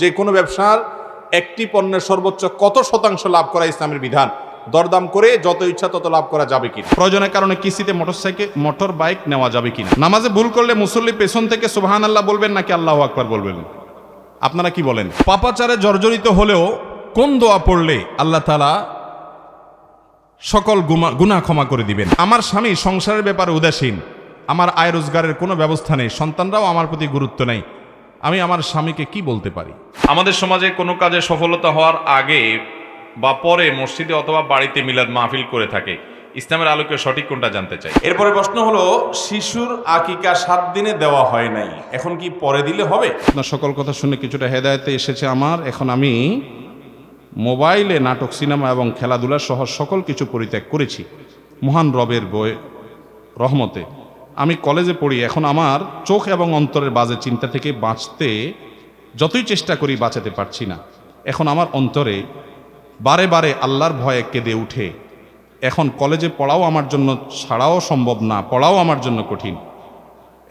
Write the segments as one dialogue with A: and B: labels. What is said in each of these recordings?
A: যে কোনো ব্যবসার একটি পণ্যের সর্বোচ্চ কত শতাংশ লাভ করা ইসলামের বিধান, দরদাম করে যত ইচ্ছা তত লাভ করা যাবে কিনা, প্রয়োজনের কারণে কিস্তিতে মোটর বাইক নেওয়া যাবে কিনা, নামাজে ভুল করলে মুসল্লি পেছন থেকে সুবহানাল্লাহ বলবেন নাকি আল্লাহু আকবার বলবেন, আপনারা কি বলেন? পাপাচারে জর্জরিত হলেও কোন দোয়া পড়লে আল্লাহ তাআলা সকল গুনাহ ক্ষমা করে দিবেন? আমার স্বামী সংসারের ব্যাপারে উদাসীন, আমার আয় রোজগারের কোনো ব্যবস্থা নেই, সন্তানরাও আমার প্রতি গুরুত্ব নেই, আমি আমার স্বামীকে কি বলতে পারি?
B: আমাদের সমাজে কোনো কাজে সফলতা হওয়ার আগে বা পরে মসজিদে অথবা বাড়িতে মিলাদ মাহফিল করে থাকে, ইসলামের আলোকে সঠিক কোনটা জানতে চাই।
A: এরপরে প্রশ্ন হলো, শিশুর আকিকা 7 দিনে দেওয়া হয় নাই, এখন কি পরে দিলে হবে?
C: আপনার সকল কথা শুনে কিছুটা হেদায়েতে এসেছে আমার। এখন আমি মোবাইলে নাটক, সিনেমা এবং খেলাধুলা সহ সকল কিছু পরিত্যাগ করেছি মহান রবের রহমতে। আমি কলেজে পড়ি, এখন আমার চোখ এবং অন্তরের বাজে চিন্তা থেকে বাঁচতে যতই চেষ্টা করি বাঁচাতে পারছি না। এখন আমার অন্তরে বারে বারে আল্লাহর ভয়ে কেঁদে উঠে। এখন কলেজে পড়াও আমার জন্য ছাড়াও সম্ভব না, পড়াও আমার জন্য কঠিন।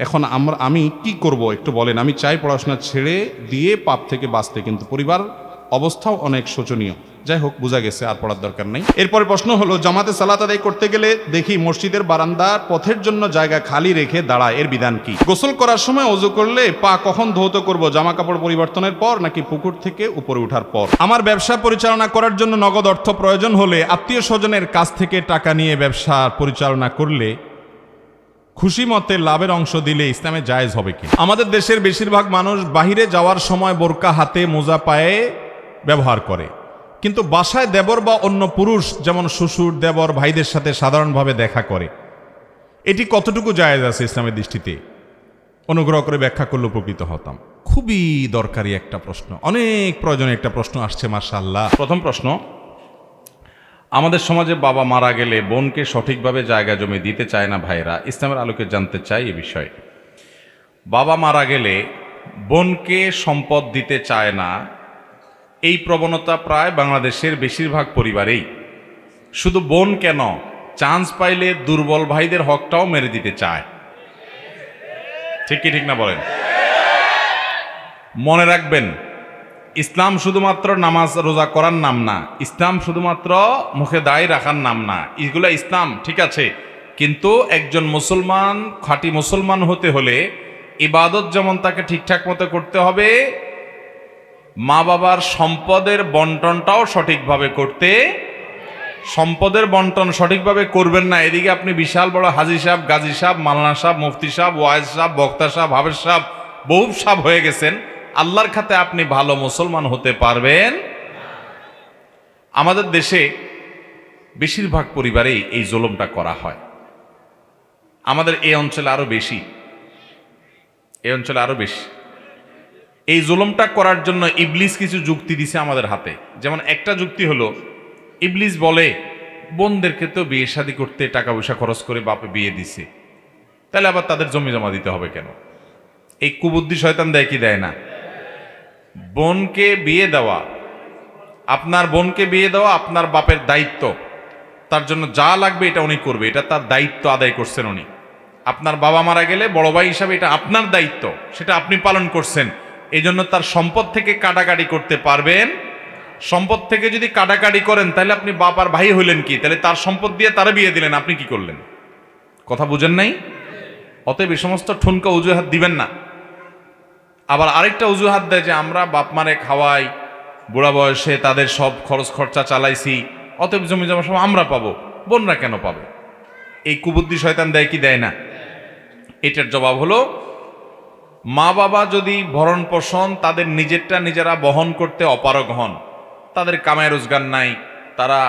C: এখন আমি কি করব একটু বলেন? আমি চাই পড়াশোনা ছেড়ে দিয়ে পাপ থেকে বাঁচতে, কিন্তু পরিবার অবস্থাও অনেক শোচনীয়। যাই হোক, বোঝা গেছে, আর পড়ার দরকার নেই। এরপরে প্রশ্ন হলো, জামাতে সালাত আদায় করতে গেলে দেখি মসজিদের বারান্দার পথের জন্য জায়গা খালি রেখে দাঁড়ায়, এর বিধান কি? গোসল করার সময় ওযু করলে পা কখন ধৌত করব? জামা কাপড় পরিবর্তনের পর নাকি পুকুর থেকে উপরে ওঠার পর?
A: আমার ব্যবসা পরিচালনা করার জন্য নগদ অর্থ প্রয়োজন হলে আত্মীয় স্বজনের কাছ থেকে টাকা নিয়ে ব্যবসা পরিচালনা করলে খুশি মতে লাভের অংশ দিলে ইসলামে জায়েজ হবে কি? আমাদের দেশের বেশিরভাগ মানুষ বাহিরে যাওয়ার সময় বোরকা হাতে, মোজা পায়ে ব্যবহার করে, কিন্তু বাসায় দেবর বা অন্য পুরুষ যেমন শ্বশুর, দেবর, ভাইদের সাথে সাধারণভাবে দেখা করে, এটি কতটুকু জায়েজ আছে ইসলামের দৃষ্টিতে? অনুগ্রহ করে ব্যাখ্যা করলে উপকৃত হতাম। খুবই দরকারি একটা প্রশ্ন, অনেক প্রয়োজনীয় একটা প্রশ্ন আসছে, মাশাআল্লাহ।
B: প্রথম প্রশ্ন, আমাদের সমাজে বাবা মারা গেলে বোনকে সঠিকভাবে জায়গা জমি দিতে চায় না ভাইরা, ইসলামের আলোকে জানতে চাই এ বিষয়ে। বাবা মারা গেলে বোনকে সম্পদ দিতে চায় না, এই প্রবণতা প্রায় বাংলাদেশের বেশিরভাগ পরিবারেই। শুধু বোন কেন, চান্স পাইলে দুর্বল ভাইদের হকটাও মেরে দিতে চায়। ঠিক কি ঠিক না বলেন? মনে রাখবেন, ইসলাম শুধুমাত্র নামাজ রোজা করার নাম না, ইসলাম শুধুমাত্র মুখে দায় রাখার নাম না। এগুলো ইসলাম ঠিক আছে, কিন্তু একজন মুসলমান, খাঁটি মুসলমান হতে হলে ইবাদত যেমন তাকে ঠিকঠাক মতো করতে হবে, মা বাবার সম্পদের বন্টনটাও সঠিকভাবে করতে। সম্পদের বন্টন সঠিকভাবে করবেন না, এদিকে আপনি বিশাল বড় হাজী সাহেব, গাজী সাহেব, মাওলানা সাহেব, মুফতি সাহেব, ওয়াইজ সাহেব, বক্তা সাহেব, হাফেজ সাহেব, বহু সাহেব হয়ে গেছেন, আল্লাহর খাতে আপনি ভালো মুসলমান হতে পারবেন? আমাদের দেশে বেশিরভাগ পরিবারেই এই জুলুমটা করা হয়। আমাদের এই অঞ্চলে আরো বেশি, এই জুলুমটা করার জন্য ইবলিস কিছু যুক্তি দিছে আমাদের হাতে। যেমন একটা যুক্তি হলো, ইবলিস বলে বোনদেরকে তো বিয়ে শাদী করতে টাকা পয়সা খরচ করে বাপে বিয়ে দিছে, তাহলে আবার তাদের জমি জমা দিতে হবে কেন? এই কুবুদ্ধি শয়তান দেয় কি দেয় না? বোনকে বিয়ে দেওয়া, আপনার বোনকে বিয়ে দেওয়া আপনার বাপের দায়িত্ব, তার জন্য যা লাগবে এটা উনি করবে, এটা তার দায়িত্ব আদায় করছেন উনি। আপনার বাবা মারা গেলে বড় ভাই হিসাবে এটা আপনার দায়িত্ব, সেটা আপনি পালন করছেন। এই জন্য তার সম্পদ থেকে কাটাকাটি করতে পারবেন। সম্পদ থেকে যদি কাটাকাটি করেন তাহলে আপনি বাবার ভাই হইলেন কি? তাহলে তার সম্পদ দিয়ে তারা বিয়ে দিলেন, আপনি কি করলেন? কথা বুঝেন নাই? অতএব এই সমস্ত ঠুনকা অজুহাত দিবেন না। আবার আরেকটা অজুহাত দেয় যে আমরা বাপ মারে খাওয়াই, বুড়া বয়সে তাদের সব খরচ খরচা চালাইছি, অতএব জমি জমা সব আমরা পাবো, বোনরা কেন পাবে? এই কুবুদ্ধি শয়তান দেয় কি দেয় না? এটার জবাব হলো, মা বাবা যদি ভরণ পোষণ তাদের নিজেরটা নিজেরা বহন করতে অপারগ হন, তাদের কামাই রোজগার নাই, তারা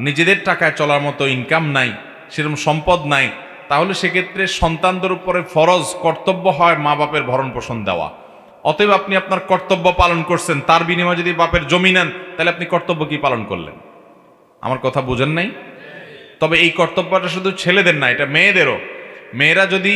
B: নিজেদের টাকায় চলার মতো ইনকাম নাই, সেরকম সম্পদ নাই, তাহলে সেক্ষেত্রে সন্তানদের উপরে ফরজ কর্তব্য হয় মা বাপের ভরণ পোষণ দেওয়া। অতএব আপনি আপনার কর্তব্য পালন করছেন, তার বিনিময়ে যদি বাপের জমি নেন তাহলে আপনি কর্তব্য কি পালন করলেন? আমার কথা বুঝেন নাই? তবে এই কর্তব্যটা শুধু ছেলেদের না, এটা মেয়েদেরও। মেয়েরা যদি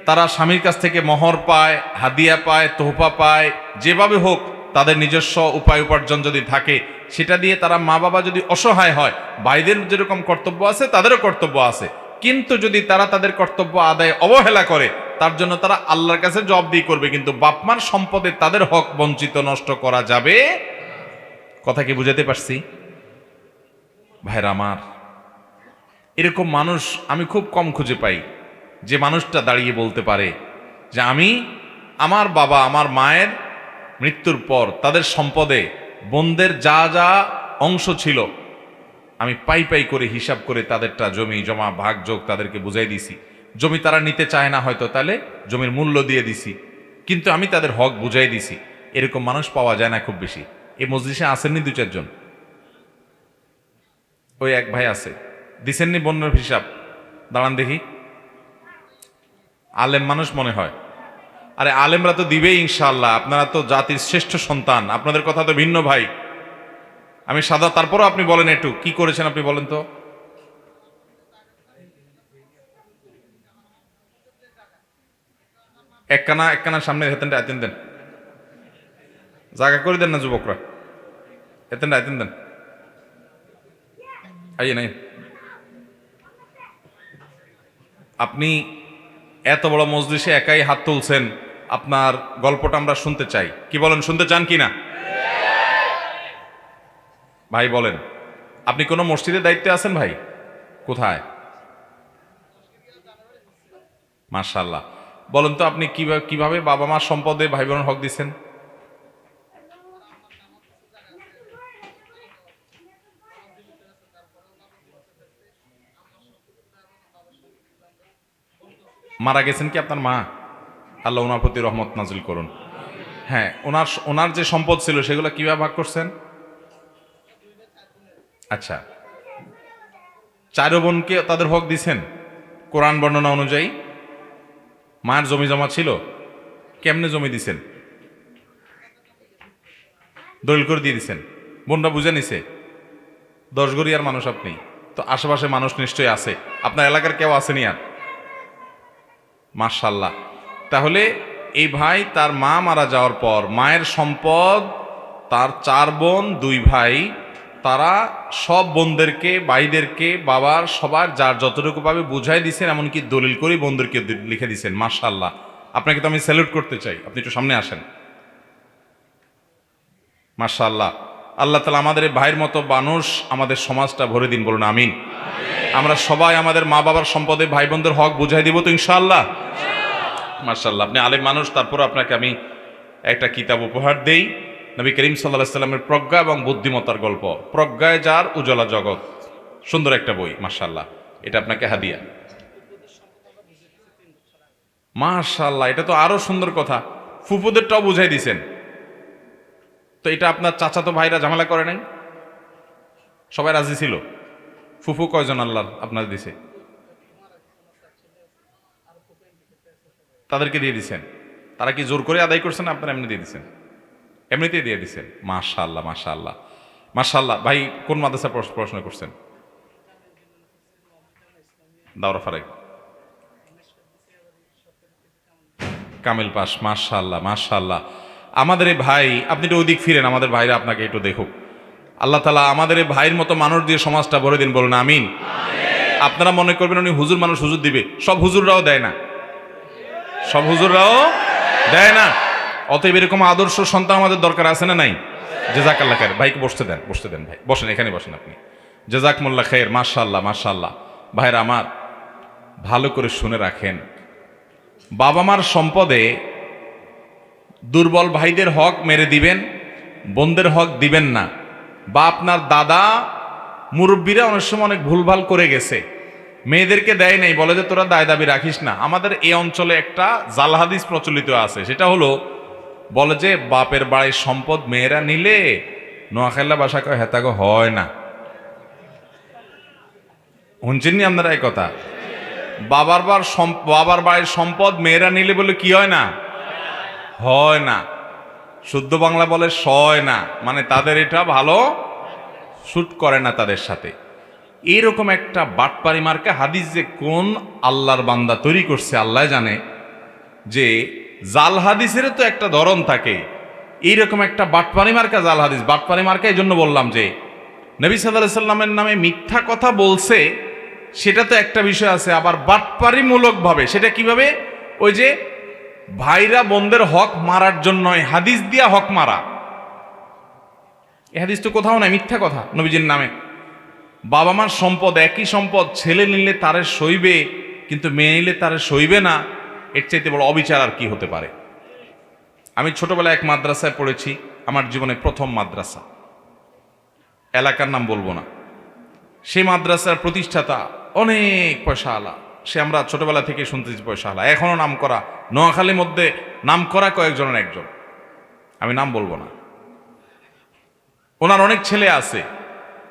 B: তারা স্বামীর কাছ থেকে মোহর পায়, হাদিয়া পায়, তোহফা পায়, যেভাবে হোক তাদের নিজস্ব উপায় উপার্জন যদি থাকে, সেটা দিয়ে তারা মা বাবা যদি অসহায় হয়, ভাইদের যেরকম কর্তব্য আছে তাদেরও কর্তব্য আছে, কিন্তু যদি তারা তাদের কর্তব্য আদায় অবহেলা করে তার জন্য তারা আল্লাহর কাছে জবাবদিহি করবে, কিন্তু বাপমার সম্পদে তাদের হক বঞ্চিত নষ্ট করা যাবে। কথা কি বুঝাতে পারছি ভাইরা আমার? এরকম মানুষ আমি খুব কম খুঁজে পাই, যে মানুষটা দাঁড়িয়ে বলতে পারে যে আমি আমার বাবা আমার মায়ের মৃত্যুর পর তাদের সম্পদে বোনদের যা যা অংশ ছিল আমি পাই পাই করে হিসাব করে তাদেরটা জমি জমা ভাগ যোগ তাদেরকে বুঝাই দিছি। জমি তারা নিতে চায় না হয়তো, তাহলে জমির মূল্য দিয়ে দিছি, কিন্তু আমি তাদের হক বুঝাই দিছি। এরকম মানুষ পাওয়া যায় না খুব বেশি। এই মজলিসে আসেননি দু চারজন? ওই এক ভাই আছে, দিছেননি বন্যার হিসাব? দাঁড়ান দেখি। আলেম মানুষ মনে হয়। আরে আলেমরা তো দিবেই ইনশাআল্লাহ, আপনারা তো জাতির শ্রেষ্ঠ সন্তান, আপনাদের কথা তো ভিন্ন ভাই। আমি সাদা, তারপরও আপনি বলেন একটু কি করেছেন আপনি বলেন তো। একখানা সামনে হেতেন দেন, জায়গা করে দেন না যুবকরা, এতেন দেন। আইয়ে নাই, আপনি এত বড় মজলিসে একাই হাত তুলছেন, আপনার গল্পটা আমরা শুনতে চাই। কি বলেন, শুনতে চান কি না? ভাই বলেন, আপনি কোনো মসজিদের দায়িত্বে আছেন ভাই? কোথায়? মাশাআল্লাহ। বলেন তো আপনি কিভাবে বাবা মার সম্পদে ভাই বোনের হক দিচ্ছেন? মারা গেছেন কি আপনার মা? আল্লাহ ওনার প্রতি রহমত নাজিল করুন। হ্যাঁ, ওনার যে সম্পদ ছিল সেগুলো কিভাবে ভাগ করছেন? আচ্ছা, 4 বোনকে তাদের হক দিছেন কোরআন বর্ণনা অনুযায়ী। মায়ের জমি জমা ছিল, কেমনে জমি দিছেন? দলিল করে দিয়ে দিছেন, বোনরা বুঝে নিছে। 10 গড়িয়ার মানুষ আপনি, তো আশেপাশে মানুষ নিশ্চয়ই আছে, আপনার এলাকার কেউ আসেনি আর? মাশাআল্লাহ। তাহলে এই ভাই তার মা মারা যাওয়ার পর মায়ের সম্পদ, তার 4 বোন 2 ভাই, তারা সব বোনদেরকে ভাইদেরকে বাবার সবার যার যতটুকু পাবে বুঝাই দিছেন, এমনকি দলিল করে বোনদেরকে লিখে দিছেন। মাশাআল্লাহ, আপনাকে তো আমি স্যালুট করতে চাই, আপনি একটু সামনে আসেন। মাশাআল্লাহ। আল্লাহ তাআলা আমাদের এই ভাইয়ের মতো মানুষ আমাদের সমাজটা ভরে দিন, বলুন আমিন। আমরা সবাই আমাদের মা বাবার সম্পদে ভাই বোনদের হক বুঝাই দিব তো ইনশাআল্লাহ। মাশাআল্লাহ, আপনি আলেম মানুষ, তারপর আপনাকে আমি একটা কিতাব উপহার দেই। নবী করিম সাল্লাল্লাহু আলাইহি সাল্লামের প্রজ্ঞা এবং বুদ্ধিমত্তার গল্প, প্রজ্ঞায় যার উজ্জ্বলা জগৎ, সুন্দর একটা বই। মাশাআল্লাহ, এটা আপনাকে হাদিয়া। মাশাআল্লাহ, এটা তো আরো সুন্দর কথা, ফুফুদেরটাও বুঝাই দিছেন। তো এটা আপনার চাচাতো ভাইরা ঝামেলা করে নাই? সবাই রাজি ছিল? ফুফু কয়জন আল্লাহ আপনার দিছে? তাদেরকে দিয়ে দিছেন। তারা কি জোর করে আদায় করছেন, আপনারা এমনি দিয়ে দিছেন? এমনিতেই দিয়ে দিছেন। মাশাআল্লাহ মাশাআল্লাহ মাশাআল্লাহ। ভাই কোন মাদ্রাসা পড়াশোনা করছেন? দাওরা ফারাক, কামিল পাস। মাশাআল্লাহ মাশাআল্লাহ। আমাদের এই ভাই, আপনি একটু ওদিক ফিরেন, আমাদের ভাইরা আপনাকে একটু দেখুক। আল্লাহ তাআলা আমাদের এই ভাইয়ের মতো মানুষ দিয়ে সমাজটা ভরে দিন, বলুন আমিন। আপনারা মনে করবেন উনি হুজুর মানুষ, হুজুর দিবে, সব হুজুররাও দেয় না, সব হুজুররাও দেয় না। অতএব এরকম আদর্শ সন্তান আমাদের দরকার আছে না নাই? জাযাকাল্লাহ খায়ের। ভাইকে বসতে দেন ভাই, বসেন, এখানে বসেন আপনি। জাযাকুমুল্লাহ খায়ের। মাশাআল্লাহ মাশাআল্লাহ। ভাইরা আমার, ভালো করে শুনে রাখেন, বাবা মার সম্পদে দুর্বল ভাইদের হক মেরে দিবেন, বোনদের হক দিবেন না। বা আপনার দাদা মুরব্বীরা অনেক সময় অনেক ভুলভাল করে গেছে, মেয়েদেরকে দেয় নাই, বলে যে তোরা দায় দাবি রাখিস না। আমাদের এই অঞ্চলে একটা জাল হাদিস প্রচলিত আছে, সেটা হলো বলে যে বাপের বাড়ির সম্পদ মেয়েরা নিলে নোয়াখাইলা বাসা কয় হেতাগো হয় না। শুনছেননি আপনারা এই কথা? বাবার বাড়ির সম্পদ মেয়েরা নিলে বলে কি হয় না? হয় না। শুদ্ধ বাংলা বলে সয় না, মানে তাদের এটা ভালো শুট করে না তাদের সাথে। এইরকম একটা বাটপারি মার্কা হাদিস যে কোন আল্লাহর বান্দা তৈরি করছে আল্লাহ জানে। যে জাল হাদিসের তো একটা ধরন থাকে, এইরকম একটা বাটপারি মার্কা জাল হাদিস। বাটপারি মার্কা এই জন্য বললাম যে নবী সাল্লাল্লাহু আলাইহি সাল্লামের নামে মিথ্যা কথা বলছে, সেটা তো একটা বিষয় আছে, আবার বাটপারিমূলক ভাবে, সেটা কিভাবে? ওই যে ভাইরা বোনদের হক মারার জন্য হাদিস দিয়া হক মারা, এই হাদিস তো কোথাও নাই, মিথ্যা কথা নবীজির নামে। বাবা মার সম্পদ, একই সম্পদ, ছেলে নিলে তারে সইবে কিন্তু মেয়ে নিলে তারে সইবে না, এর চাইতে বড় অবিচার আর কি হতে পারে। আমি ছোটবেলায় এক মাদ্রাসায় পড়েছি, আমার জীবনে প্রথম মাদ্রাসা, এলাকার নাম বলবো না। সেই মাদ্রাসার প্রতিষ্ঠাতা অনেক পয়সাওয়ালা, সে আমরা ছোটবেলা থেকে শুনতেছি পয়সাওয়ালা, এখনো নাম করা, নোয়াখালীর মধ্যে নাম করা কয়েকজনের একজন, আমি নাম বলবো না। ওনার অনেক ছেলে আছে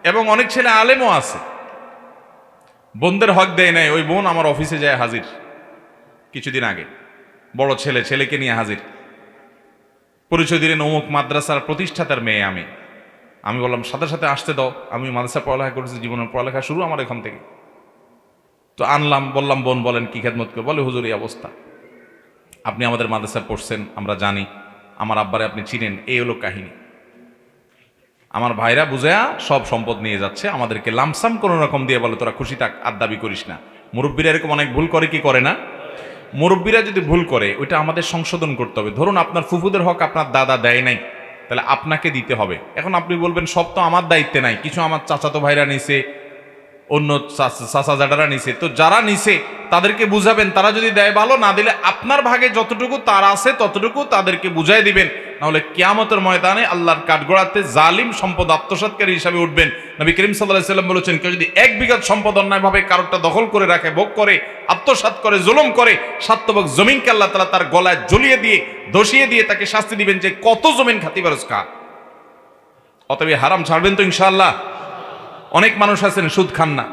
B: এবং অনেক ছেলে আলেমও আছে। বোনদের হক দেয় নাই, ওই বোন আমার অফিসে যায় হাজির কিছুদিন আগে, বড় ছেলে, ছেলেকে নিয়ে হাজির, পরিচয় দিলেন অমুক মাদ্রাসার প্রতিষ্ঠাতার মেয়ে। আমি বললাম সাথে সাথে আসতে দাও, আমি মাদ্রাসা পড়ালেখা করেছি, জীবনের পড়ালেখা শুরু আমার এখান থেকে। তো আনলাম, বললাম বোন বলেন কি খেদমত করে? বলে হুজুর এই অবস্থা, আপনি আমাদের মাদ্রাসায় পড়ছেন, আমরা জানি, আমার আব্বারে আপনি চিনেন, এই হলো কাহিনী। আমার ভাইরা বুঝায়া সব সম্পদ নিয়ে যাচ্ছে, আমাদেরকে লামসাম কোনো রকম দিয়ে বলে তোরা খুশি থাক, আর দাবি করিস না। মুরব্বীরা এরকম অনেক ভুল করে কি করে না? মুরব্বীরা যদি ভুল করে ওইটা আমাদের সংশোধন করতে হবে। ধরুন আপনার ফুফুদের হক আপনার দাদা দেয় নাই, তাহলে আপনাকে দিতে হবে। এখন আপনি বলবেন সব তো আমার দায়িত্বে নাই, কিছু আমার চাচাতো ভাইরা নিছে, অন্য চাচা জাডারা নিছে, তো যারা নিছে তাদেরকে বুঝাবেন, তারা যদি দেয় ভালো, না দিলে আপনার ভাগে যতটুকু তার আছে ততটুকু তাদেরকে বুঝাই দিবেন। নাহলে কিয়ামতের ময়দানে আল্লাহর কাঠগড়াতে জালিম সম্পদ আত্মসাৎকারী হিসাবে উঠবেন। নবী করিম সাল্লাল্লাহু আলাইহি ওয়াসাল্লাম বলেছেন, কেউ যদি 1 বিঘা সম্পদ অন্যায়ভাবে কারোরটা দখল করে রাখে, ভোগ করে, আত্মসাৎ করে, জুলুম করে, 7 ভাগ জমিনকে আল্লাহ তাআলা তার গলায় ঝুলিয়ে দিয়ে, ধসিয়ে দিয়ে তাকে শাস্তি দিবেন যে কত জমিন খাতি পারস খা। অতএব হারাম ছাড়বেন তো ইনশাআল্লাহ। অনেক মানুষ আছেন সুদ খান না,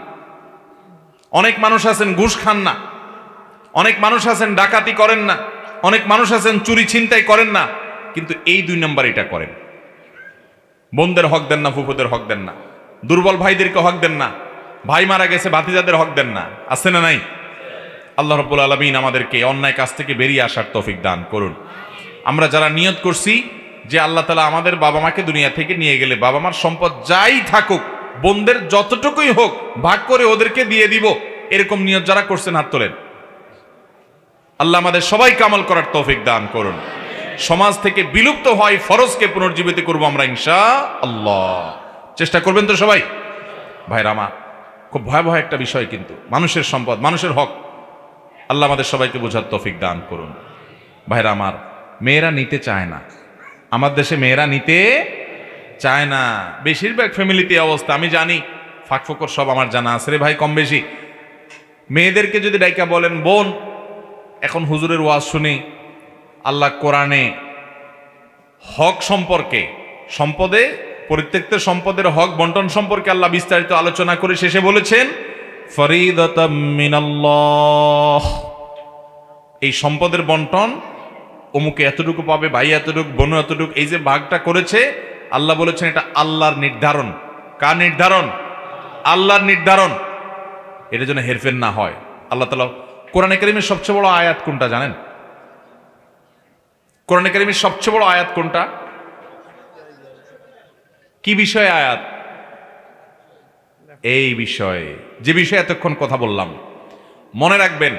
B: অনেক মানুষ আছেন ঘুষ খান না, অনেক মানুষ আছেন ডাকাতি করেন না, অনেক মানুষ আছেন চুরি ছিনতাই করেন না, কিন্তু এই 2 নম্বর এটা করেন। বোনদের হক দেন না, ফুফুদের হক দেন না, দুর্বল ভাইদেরকে হক দেন না, ভাই মারা গেছে ভাতিজাদের হক দেন না, আছে না নাই? আল্লাহ রাব্বুল আলামিন আমাদেরকে অন্যায় কাজ থেকে বেরিয়ে আসার তৌফিক দান করুন। আমরা যারা নিয়ত করছি যে আল্লাহ তাআলা আমাদের বাবা মাকে দুনিয়া থেকে নিয়ে গেলে বাবা মার সম্পদ যাই থাকুক, বোনদের যতটুকুই হোক ভাগ করে ওদেরকে দিয়ে দিব, এরকম নিয়ত যারা করছেন হাত তোলেন। আল্লাহ আমাদের সবাইকে আমল করার তৌফিক দান করুন। সমাজ থেকে বিলুপ্ত হয় ফরজকে পুনর্জীবিত করবো আমরা ইনশাআল্লাহ। চেষ্টা করবেন তো সবাই? ভাইরা আমার, খুব ভয়াবহ একটা বিষয় কিন্তু মানুষের সম্পদ, মানুষের হক। আল্লাহ আমাদের সবাইকে বোঝার তৌফিক দান করুন। ভাইরা আমার, মেয়েরা নিতে চায় না, আমার দেশে মেয়েরা নিতে চায় না। বেশিরভাগ ফ্যামিলিতে অবস্থা আমি জানি, ফাঁক ফোকর সব আমার জানা আছে রে ভাই, কম বেশি। মেয়েদেরকে যদি ডাইকা বলেন বোন এখন হুজুরের ওয়াজ শুনি, আল্লাহ কোরআনে হক সম্পর্কে, সম্পদে পরিত্যক্তের সম্পদের হক বন্টন সম্পর্কে আল্লাহ বিস্তারিত আলোচনা করে শেষে বলেছেন ফরিদাতাম মিনাল্লাহ, এই সম্পদের বন্টন অমুকে এতটুকু পাবে, ভাই এতটুকু, বোন এতটুকু, এই যে ভাগটা করেছে আল্লাহ বলেছেন এটা আল্লাহর নির্ধারণ। কার নির্ধারণ? আল্লাহর নির্ধারণ। এটা যেন হেরফের না হয়। আল্লাহ তাআলা কোরআনে কারীমের সবচেয়ে বড় আয়াত কোনটা জানেন? কোরআনে কারীমের সবচেয়ে বড় আয়াত কোনটা? কি বিষয়ে আয়াত? এই বিষয়ে, যে বিষয়ে এতক্ষণ কথা বললাম। মনে রাখবেন,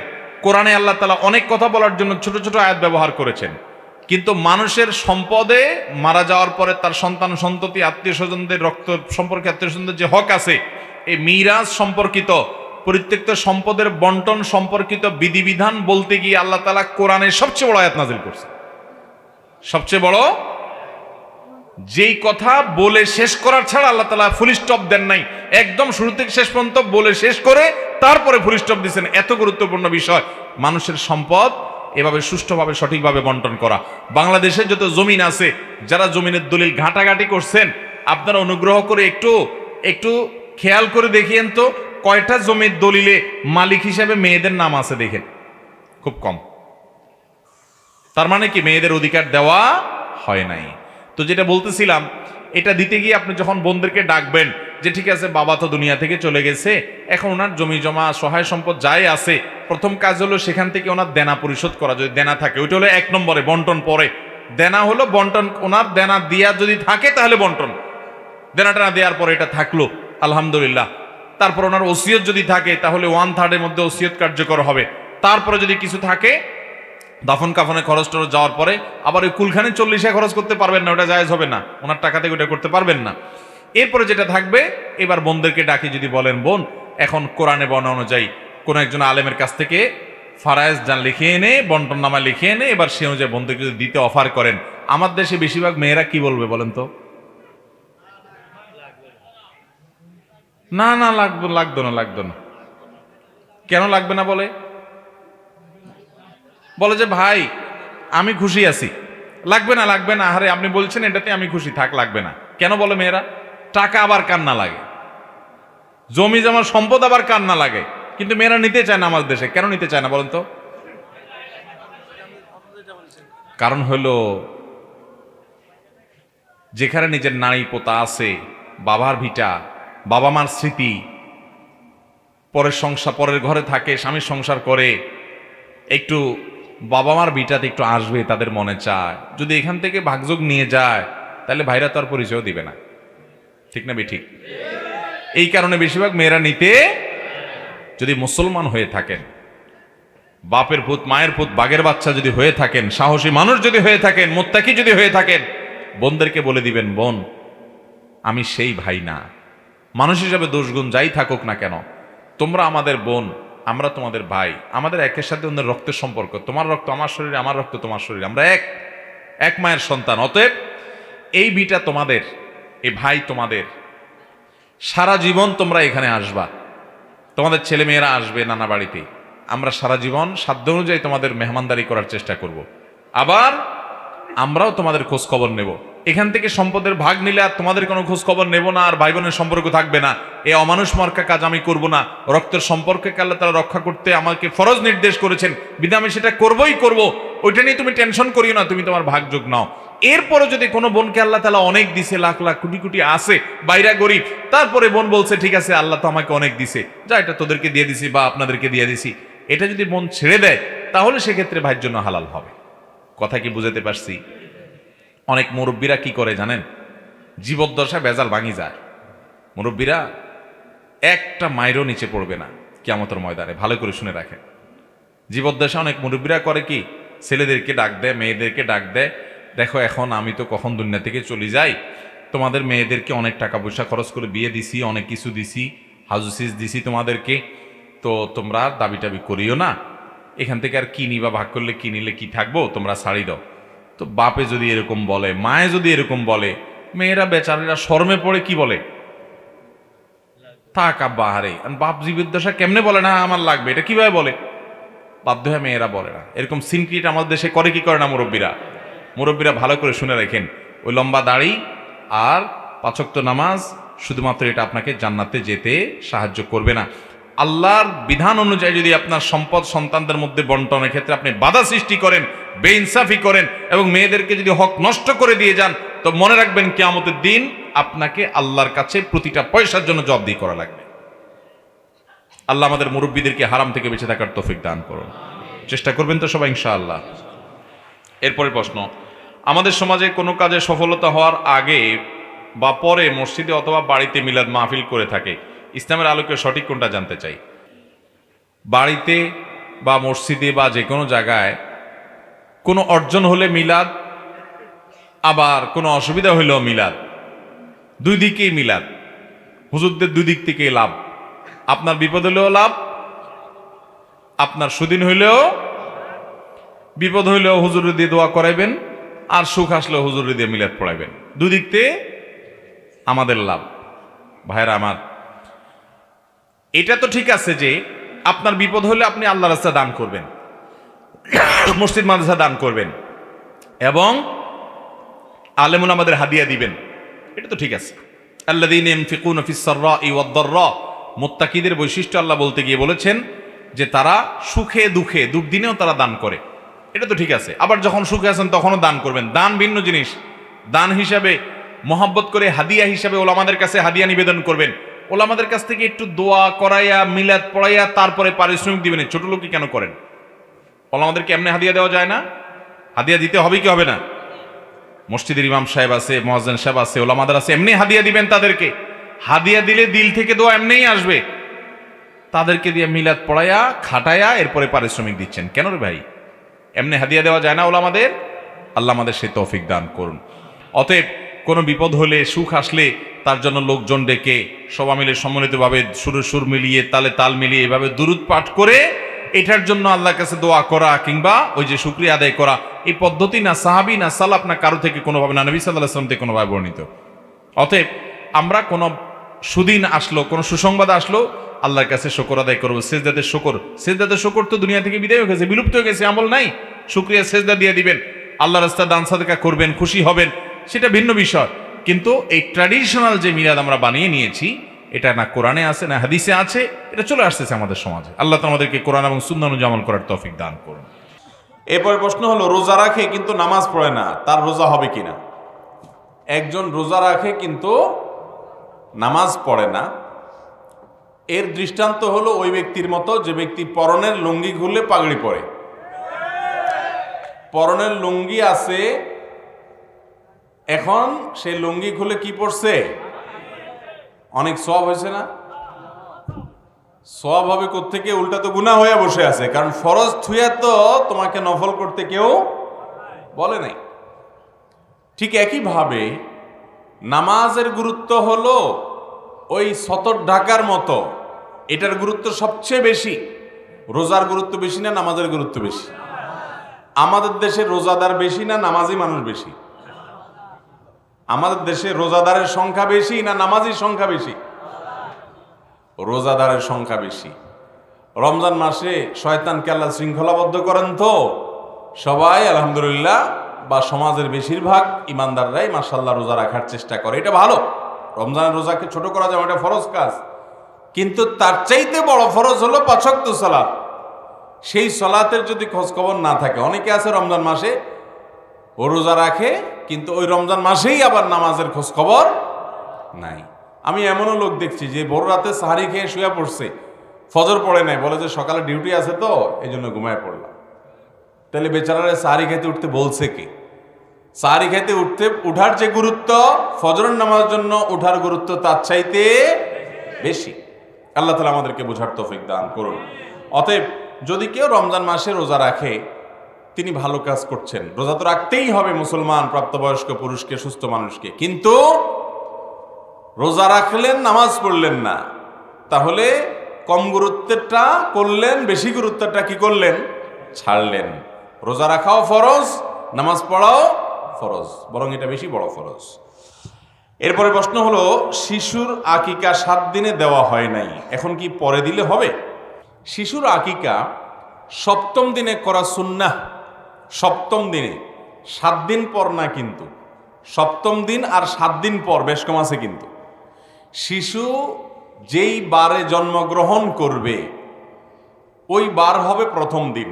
B: কোরআনে আল্লাহ তাআলা অনেক কথা বলার জন্য ছোট ছোট আয়াত ব্যবহার করেছেন, কিন্তু মানুষের সম্পদে মারা যাওয়ার পরে তার সন্তান সন্ততি আত্মীয় স্বজনদের রক্ত সম্পর্কে আত্মীয় স্বজনদের যে হক আছে, এই মিরাজ সম্পর্কিত পরিত্যক্ত সম্পদের বন্টন সম্পর্কিত বিধিবিধান বলতে গিয়ে আল্লাহ তাআলা কোরআনের সবচেয়ে বড় আয়াত নাজিল করছে। সবচেয়ে বড়, যেই কথা বলে শেষ করার ছাড়া আল্লাহ তাআলা ফুল স্টপ দেন নাই, একদম শুরু থেকে শেষ পর্যন্ত বলে শেষ করে তারপরে ফুল স্টপ দিয়েছেন। এত গুরুত্বপূর্ণ বিষয় মানুষের সম্পদ এভাবে সুষ্ঠুভাবে সঠিকভাবে বন্টন করা। বাংলাদেশে যত জমিন আছে, যারা জমিনের দলিল ঘাটাঘাটি করছেন, আপনারা অনুগ্রহ করে একটু একটু খেয়াল করে দেখিয়েন তো কয়টা জমির দলিলে মালিক হিসেবে মেয়েদের নাম আছে দেখেন, খুব কম। তার মানে কি মেয়েদের অধিকার দেওয়া হয় নাই। তো যেটা বলতেছিলাম, এটা দিতে গিয়ে আপনি যখন বোনদেরকে ডাকবেন যে ঠিক আছে বাবা তো দুনিয়া থেকে চলে গেছে, এখন ওনার জমি জমা সহায় সম্পদ যাই আছে, প্রথম কাজ হলো সেখান থেকে ওনার দেনা পরিশোধ করা, যদি দেনা থাকে ওইটা হলো 1 নম্বরে। বন্টন পরে, দেনা হলো বন্টন। ওনার দেনা দিয়া যদি থাকে তাহলে বন্টন, দেনাটা না দেওয়ার পরে এটা থাকলো আলহামদুলিল্লাহ। তারপর ওনার ওসিয়ত যদি থাকে তাহলে 1/3 মধ্যে ওসিয়ত কার্যকর হবে। তারপরে যদি কিছু থাকে দাফন কাফনে খরচ টরচ যাওয়ার পরে আবার ওই কুলখানি 40 খরচ করতে পারবেন না, ওটা জায়েজ হবে না, ওনার টাকা থেকে ওটা করতে পারবেন না। এরপরে যেটা থাকবে, এবার বোনদেরকে ডাকি যদি বলেন বোন এখন কোরআনে বর্ণনা অনুযায়ী কোন একজন আলেমের কাছ থেকে ফারায়েজ জান লিখিয়ে এনে বন্টন নামা লিখিয়ে এনে এবার সে অনুযায়ী বোনদেরকে যদি দিতে অফার করেন, আমার দেশে বেশিরভাগ মেয়েরা কি বলবে বলেন তো? না না লাগতো না। কেন লাগবে না বলে? বলে যে ভাই আমি খুশি আছি, লাগবে না আরে আপনি বলছেন এটাতে আমি খুশি, থাক লাগবে না। কেন বলে মেয়েরা? টাকা আবার কান্না লাগে, জমি জমার সম্পদ আবার কান্না লাগে, কিন্তু মেয়েরা নিতে চায় না আমাদের দেশে। কেন নিতে চায় না বলেন তো? কারণ হলো যেখানে নিজের নারী পোতা আছে, বাবার ভিটা, বাবা মার স্মৃতি, পরের সংসার, পরের ঘরে থাকে, স্বামীর সংসার করে, একটু বাবা মার ভিটাতে একটু আসবে তাদের মনে চায়। যদি এখান থেকে ভাগযোগ নিয়ে যায় তাহলে ভাইরা তো আর পরিচয় দিবে না, ঠিক না ঠিক? এই কারণে বেশিরভাগ মেয়েরা নিতে, যদি মুসলমান হয়ে থাকেন, বাপের পুত মায়ের পুত বাঘের বাচ্চা যদি হয়ে থাকেন, সাহসী মানুষ যদি হয়ে থাকেন, মুত্তাকি যদি হয়ে থাকেন, বোনদেরকে বলে দিবেন বোন আমি সেই ভাই না, মানুষ হিসাবে দোষগুণ যাই থাকুক না কেন, তোমরা আমাদের বোন, আমরা তোমাদের ভাই, আমাদের একের সাথে অন্যের রক্তের সম্পর্ক, তোমার রক্ত আমার শরীরে, আমার রক্ত তোমার শরীরে, আমরা এক মায়ের সন্তান। অতএব এই বিটা তোমাদের, এই ভাই তোমাদের, সারা জীবন তোমরা এখানে আসবা, তোমাদের ছেলে মেয়েরা আসবে নানা বাড়িতে, আমরা সারা জীবন সাধ্য অনুযায়ী তোমাদের মেহমানদারি করার চেষ্টা করব। আবার আমরাও তোমাদের খোঁজ খবর নেব। এখান থেকে সম্পদের ভাগ নিলে আর তোমাদের কোনো খোঁজ খবর নেব না, আর ভাই বোনের সম্পর্ক থাকবে না। এই অমানুষ মার্কা কাজ আমি করব না। রক্তের সম্পর্ককে আল্লাহ তাআলা রক্ষা করতে আমাকে ফরজ নির্দেশ করেছেন, বিধায় আমি সেটা করবই করব। ওইটা নিয়ে তুমি টেনশন করিও না, তুমি তোমার ভাগযোগ নাও। এরপরও যদি কোনো বোনকে আল্লাহ তাআলা অনেক দিছে, লাখ লাখ কোটি কোটি আছে, বাইরা গরিব, তারপরে বোন বলছে ঠিক আছে আল্লাহ তো আমাকে অনেক দিছে, যা এটা তোদেরকে দিয়ে দিছি বা আপনাদেরকে দিয়ে দিছি, এটা যদি বোন ছেড়ে দেয় তাহলে সেক্ষেত্রে ভাইয়ের জন্য হালাল হবে। কথা কি বুঝাতে পারছি? অনেক মুরব্বীরা কি করে জানেন? জীবদ্দশায় বেজাল ভাঙি যায়। মুরব্বীরা একটা মাইরও নিচে পড়বে না কিয়ামতের ময়দানে, ভালো করে শুনে রাখেন। জীবদ্দশা অনেক মুরব্বীরা করে কি, ছেলেদেরকে ডাক দেয়, মেয়েদেরকে ডাক দেয়, দেখো এখন আমি তো কখন দুনিয়া থেকে চলে যাই, তোমাদের মেয়েদেরকে অনেক টাকা পয়সা খরচ করে বিয়ে দিছি, অনেক কিছু দিছি, হাউসিস দিছি তোমাদেরকে, তো তোমরা দাবি টাবি করিও না, এখান থেকে আর কি নিবা, ভাগ করলে কি নিলে কি থাকবো, তোমরা ছাড়ি দাও। তো বাপে যদি এরকম বলে, মায়ে যদি এরকম বলে, মেয়েরা বেচারিরা শরমে পড়ে কি বলে, থাক আব্বা, হারে বাপ জীবদ্দশা কেমনে বলে না আমার লাগবে, এটা কিভাবে বলে? বাধ্য হয়ে মেয়েরা বলে না। এরকম সিনক্রিট আমাদের দেশে করে কি করে না মুরব্বীরা ভালো করে শুনে রাখেন। ওই লম্বা দাড়ি আর 5 ওয়াক্ত নামাজ শুধুমাত্র এটা আপনাকে জান্নাতে যেতে সাহায্য করবে না। আল্লাহর বিধান অনুযায়ী যদি আপনার সম্পদ সন্তানদের মধ্যে বন্টনের ক্ষেত্রে আপনি বাধা সৃষ্টি করেন, বেইনসাফি করেন এবং মেয়েদেরকে যদি হক নষ্ট করে দিয়ে যান, তো মনে রাখবেন কিয়ামতের দিন আপনাকে আল্লাহর কাছে প্রতিটা পয়সার জন্য জবাবদিহি করা লাগবে। আল্লাহ আমাদের মুরব্বীদেরকে হারাম থেকে বেঁচে থাকার তৌফিক দান করুন। চেষ্টা করবেন তো সবাই ইনশাআল্লাহ। এরপরের প্রশ্ন, আমাদের সমাজে কোনো কাজে সফলতা হওয়ার আগে বা পরে মসজিদে অথবা বাড়িতে মিলাদ মাহফিল করে থাকে, ইসলামের আলোকে সঠিক কোনটা জানতে চাই। বাড়িতে বা মসজিদে বা যে কোনো জায়গায় কোনো অর্জন হলে মিলাদ, আবার কোনো অসুবিধা হইলেও মিলাদ, দুই দিকেই মিলাদ, হুজুরদের দুই দিক থেকেই লাভ। আপনার বিপদ হইলেও লাভ, আপনার সুদিন হইলেও, বিপদ হইলেও হুজুরে দিয়ে দোয়া করাইবেন, আর সুখ আসলেও হুজুরে দিয়ে মিলাদ পড়াইবেন, দুই দিক থেকে আমাদের লাভ। ভাইরা আমার, এটা তো ঠিক আছে যে আপনার বিপদ হলে আপনি আল্লাহর রাস্তায় দান করবেন, মসজিদ মাদ্রাসা দান করবেন এবং আলেমুল আমাদের হাদিয়া দিবেন, এটা তো ঠিক আছে। আল্লাযীনা ইউনফিকুনা ফিস সাররাই ওয়াদ দাররা, মুত্তাকিদের বৈশিষ্ট্য আল্লাহ বলতে গিয়ে বলেছেন যে তারা সুখে দুঃখে দুর্দিনেও তারা দান করে, এটা তো ঠিক আছে। আবার যখন সুখে আছেন তখনও দান করবেন, দান ভিন্ন জিনিস। দান হিসাবে মহব্বত করে হাদিয়া হিসাবে ওলামাদের কাছে হাদিয়া নিবেদন করবেন, ওলামাদের কাছ থেকে একটু দোয়া করাইয়া মিলাদ পড়াইয়া তারপরে পারিশ্রমিক দিবেন, ছোট লোকই কেন করেন? ওলামাদেরকে এমনি হাদিয়া দেওয়া যায় না? হাদিয়া দিতে হবে কি হবে না? মসজিদের ইমাম সাহেব আছে, মুয়াজ্জিন সাহেব আছে, ওলামাদের আছে, এমনি হাদিয়া দিবেন তাদেরকে। হাদিয়া দিলে দিল থেকে দোয়া এমনিই আসবে। তাদেরকে দিয়ে মিলাদ পড়াইয়া খাটাইয়া এরপরে পারিশ্রমিক দিচ্ছেন কেন রে ভাই? এমনি হাদিয়া দেওয়া যায় না ওলামাদের। আল্লাহ আমাদের সেই তৌফিক দান করুন। অতএব কোনো বিপদ হলে, সুখ আসলে তার জন্য লোকজন ডেকে সবাই মিলে সম্মিলিতভাবে সুরে সুর মিলিয়ে, তালে তাল মিলিয়ে এভাবে দুরূদ পাঠ করে এটার জন্য আল্লাহর কাছে দোয়া করা কিংবা ওই যে শুকরিয়া আদায় করা, এই পদ্ধতি না সাহাবী না সালাফ না কারো থেকে কোনোভাবে, না নবী সাল্লাল্লাহু আলাইহি ওয়াসাল্লাম থেকে কোনোভাবে বর্ণিত। অতএব আমরা কোনো সুদিন আসলো, কোনো সুসংবাদ আসলো, আল্লাহর কাছে শুকর আদায় করবো। সেজদাতে শুকর, সেজদাতে শুকর তো দুনিয়া থেকে বিদায় হয়ে গেছে, বিলুপ্ত হয়ে গেছে, আমল নাই। শুকরিয়া সেজদা দিয়ে দিবেন, আল্লাহর রাস্তায় দান সাদকা করবেন, খুশি হবেন, সেটা ভিন্ন বিষয়। কিন্তু এই ট্র্যাডিশনাল যে মিলাদ আমরা বানিয়ে নিয়েছি, এটা না কোরআনে আছে না হাদিসে আছে, এটা চলে আসতেছে আমাদের সমাজে। আল্লাহ তো আমাদেরকে কোরআন এবং সুন্নাহ অনুযায়ী আমল করার তৌফিক দান করুন।
C: এরপরে প্রশ্ন হলো, রোজা রাখে কিন্তু নামাজ পড়ে না, তার রোজা হবে কিনা? একজন রোজা রাখে কিন্তু নামাজ পড়ে না, এর দৃষ্টান্ত হলো ওই ব্যক্তির মতো যে ব্যক্তি পরনের লুঙ্গি খুলে পাগড়ি পরে। পরনের লুঙ্গি আছে, এখন সে লুঙ্গি খুলে কি পড়ছে? অনেক সওয়াব হয়েছে না? সওয়াব হবে কোত্থেকে? উল্টা তো গুনাহ হয়ে বসে আছে, কারণ ফরজ থুয়া তো তোমাকে নফল করতে কেউ বলে নাই। ঠিক একইভাবে নামাজের গুরুত্ব হলো ওই সতর ঢাকার মতো, এটার গুরুত্ব সবচেয়ে বেশি। রোজার গুরুত্ব বেশি না নামাজের গুরুত্ব বেশি? আমাদের দেশে রোজাদার বেশি না নামাজি মানুষ বেশি? আমাদের দেশে রোজাদারের সংখ্যা বেশি না নামাজির সংখ্যা বেশি? রোজাদারের সংখ্যা বেশি। রমজান মাসে শয়তানকে আল্লাহ শৃঙ্খলাবদ্ধ করেন তো সবাই আলহামদুলিল্লাহ, বা সমাজের বেশিরভাগ ইমানদাররাই মাশাআল্লাহ রোজা রাখার চেষ্টা করে। এটা ভালো, রমজানের রোজাকে ছোট করা যায়, এটা ফরজ কাজ। কিন্তু তার চাইতে বড় ফরজ হলো 5 ওয়াক্ত সালাত। সেই সালাতের যদি খোঁজখবর না থাকে, অনেকে আছে রমজান মাসে ও রোজা রাখে কিন্তু ওই রমজান মাসেই আবার নামাজের খোঁজখবর নাই। আমি এমনও লোক দেখছি যে ভোর রাতে সাহারি খেয়ে শুয়ে পড়ছে, ফজর পড়ে নাই, বলে যে সকালে ডিউটি আছে তো এই জন্য ঘুমায় পড়লাম। তাহলে বেচারারে সাহারি খেতে উঠতে বলছে কে? সাহারি খেতে উঠার যে গুরুত্ব, ফজরের নামাজের জন্য উঠার গুরুত্ব তার চাইতে বেশি। আল্লাহ তাআলা আমাদেরকে বোঝার তৌফিক দান করুন। অতএব যদি কেউ রমজান মাসে রোজা রাখে, তিনি ভালো কাজ করছেন। রোজা তো রাখতেই হবে মুসলমান প্রাপ্তবয়স্ক পুরুষকে, সুস্থ মানুষকে। কিন্তু রোজা রাখলেন, নামাজ পড়লেন না, তাহলে কম গুরুত্বেরটা করলেন, বেশি গুরুত্বেরটা কি করলেন? ছাড়লেন। রোজা রাখাও ফরজ, নামাজ পড়াও ফরজ, বরং এটা বেশি বড় ফরজ। এরপরে প্রশ্ন হলো, শিশুর আকিকা 7 দিনে দেওয়া হয় নাই, এখন কি পরে দিলে হবে? শিশুর আকিকা 7ম দিনে করা সুন্নাহ। 7ম দিনে, 7 দিন পর না কিন্তু। 7ম দিন আর 7 দিন পর বেশ কম আছে কিন্তু। শিশু যেই বারে জন্মগ্রহণ করবে ওই বার হবে প্রথম দিন।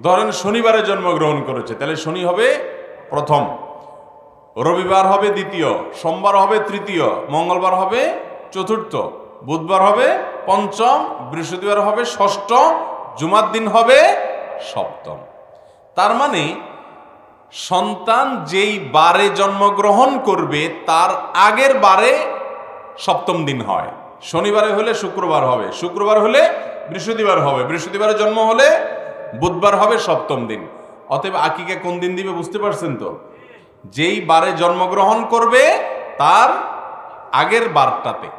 C: ধরেন শনিবারে জন্মগ্রহণ করেছে, তাহলে শনি হবে প্রথম, রবিবার হবে দ্বিতীয়, সোমবার হবে তৃতীয়, মঙ্গলবার হবে চতুর্থ, বুধবার হবে পঞ্চম, বৃহস্পতিবার হবে ষষ্ঠ, জুমার দিন হবে সপ্তম। তার মানে সন্তান যেই বারে জন্মগ্রহণ করবে তার আগের বারে 7ম দিন হয়। শনিবারে হলে শুক্রবার হবে, শুক্রবার হলে বৃহস্পতিবার হবে, বৃহস্পতিবারে জন্ম হলে বুধবার হবে 7ম দিন। অতএব আকিকা কোন দিন দিবে বুঝতে পারছেন তো? যেই বারে জন্মগ্রহণ করবে তার আগের বারটাতে।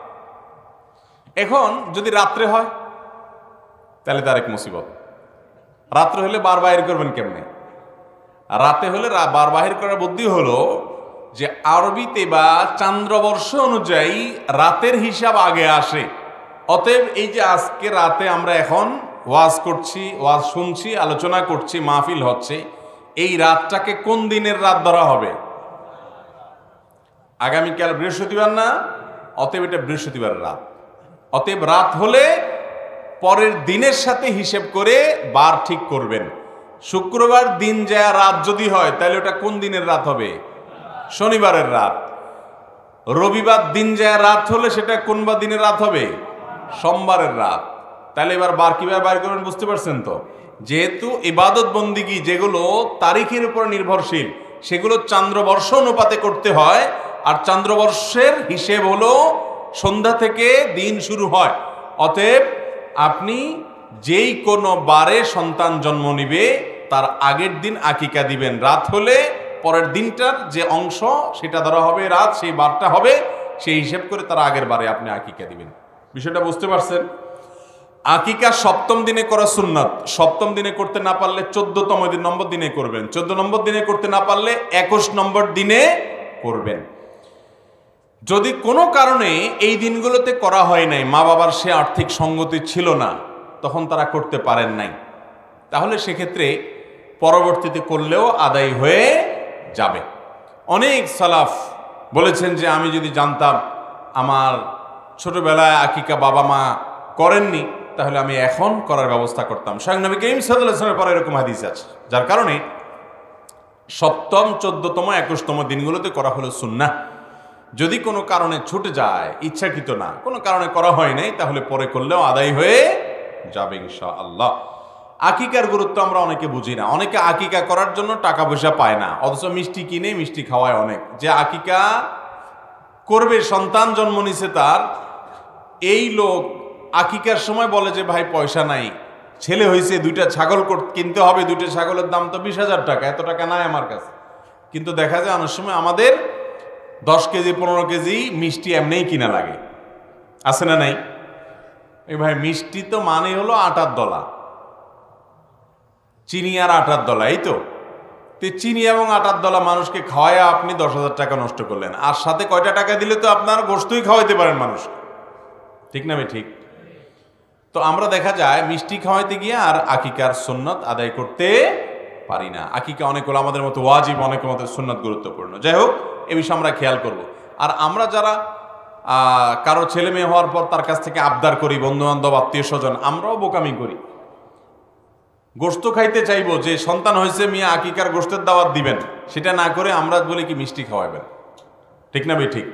C: এখন যদি রাত্রে হয় তাহলে তার এক মুসিবত। রাত্রে হলে বার বাহির করবেন কেমনে? রাতে হলে বার বাহির করার বুদ্ধি হলো যে আরবিতে বা চান্দ্রবর্ষ অনুযায়ী রাতের হিসাব আগে আসে। অতএব এই যে আজকে রাতে আমরা এখন ওয়াজ করছি, ওয়াজ শুনছি, আলোচনা করছি, মাহফিল হচ্ছে, এই রাতটাকে কোন দিনের রাত ধরা হবে? আগামীকাল বৃহস্পতিবার না? অতএব এটা বৃহস্পতিবার রাত। অতএব রাত হলে পরের দিনের সাথে হিসেব করে বার ঠিক করবেন। শুক্রবার দিন যা রাত যদি হয় তাহলে ওটা কোন দিনের রাত হবে? শনিবারের রাত। রবিবার দিন যা রাত হলে সেটা কোন বা দিনের রাত হবে? সোমবারের রাত। তাহলে এবার বার কিভাবে বার করবেন বুঝতে পারছেন তো? যেহেতু ইবাদত বন্দিগি যেগুলো তারিখের উপর নির্ভরশীল, সেগুলো চান্দ্রবর্ষ অনুপাতে করতে হয়, আর চান্দ্রবর্ষের হিসেব হলো সন্ধ্যা থেকে দিন শুরু হয়। অতএব আপনি যেই কোনো বারে সন্তান জন্ম নিবে তার আগের দিন আকিকা দিবেন। রাত হলে পরের দিনটার যে অংশ সেটা ধরা হবে রাত, সেই বারটা হবে, সেই হিসেব করে তার আগের বারে আপনি আকিকা দিবেন। বিষয়টা বুঝতে পারছেন? আকিকা সপ্তম দিনে করা সুন্নাত। সপ্তম দিনে করতে না পারলে 14তম নম্বর দিনে করবেন। 14 নম্বর দিনে করতে না পারলে 21 নম্বর দিনে করবেন। যদি কোনো কারণে এই দিনগুলোতে করা হয় নাই, মা বাবার সে আর্থিক সঙ্গতি ছিল না, তখন তারা করতে পারেন নাই, তাহলে সেক্ষেত্রে পরবর্তীতে করলেও আদায় হয়ে যাবে। অনেক সালাফ বলেছেন যে আমি যদি জানতাম আমার ছোটবেলায় আকিকা বাবা মা করেননি, তাহলে আমি এখন করার ব্যবস্থা করতাম। স্বয়ং নবী করিম সাল্লাল্লাহু আলাইহি ওয়াসাল্লামের পরে এরকম হাদিস আছে, যার কারণে সপ্তম, 14তম, 21তম দিনগুলোতে করা হলো সুন্নাহ। যদি কোনো কারণে ছুটে যায়, ইচ্ছাকৃত না, কোনো কারণে করা হয় নাই, তাহলে পরে করলেও আদায় হয়ে যাবে ইনশাআল্লাহ। আকিকার গুরুত্ব আমরা অনেকে বুঝি না। অনেকে আকিকা করার জন্য টাকা পয়সা পায় না, অথচ মিষ্টি কিনে মিষ্টি খাওয়ায় অনেক। যে আকিকা করবে, সন্তান জন্ম নিছে তার, এই লোক আকিকার সময় বলে যে ভাই পয়সা নাই, ছেলে হয়েছে, 2টা ছাগল কিনতে হবে, 2টা ছাগলের দাম তো 20,000 টাকা, এত টাকা নাই আমার কাছে। কিন্তু দেখা যায় অনেক সময় আমাদের 10 কেজি 15 কেজি মিষ্টি এমনিই কিনা লাগে, আছে না নাই? এই ভাই মিষ্টি তো মানে হলো আটার দলা, চিনি আর আটার দলা, এই তো। চিনি এবং আটার দলা মানুষকে খাওয়ায় আপনি 10,000 টাকা নষ্ট করলেন, আর সাথে কয়টা টাকা দিলে তো আপনার গোশতই খাওয়াইতে পারেন মানুষ, ঠিক না? ঠিক। তো আমরা দেখা যায় মিষ্টি খাওয়াইতে গিয়ে আর আকিকার সুন্নত আদায় করতে পারি না। আকিকা অনেক হলো আমাদের মতো ওয়াজিব, অনেকের মতো সুন্নত গুরুত্বপূর্ণ। যাই হোক, এ বিষয়ে আমরা খেয়াল করব। আর আমরা যারা কারো ছেলে মেয়ে হওয়ার পর তার কাছ থেকে আবদার করি, বন্ধু বান্ধব আত্মীয় স্বজন, আমরাও বোকামি করি। গোশত খাইতে চাইবো, যে সন্তান হয়েছে মিয়া আকিকার গোশতের দাওয়াত দিবেন, সেটা না করে আমরা বলি কি মিষ্টি খাওয়াবেন, ঠিক না? ঠিক।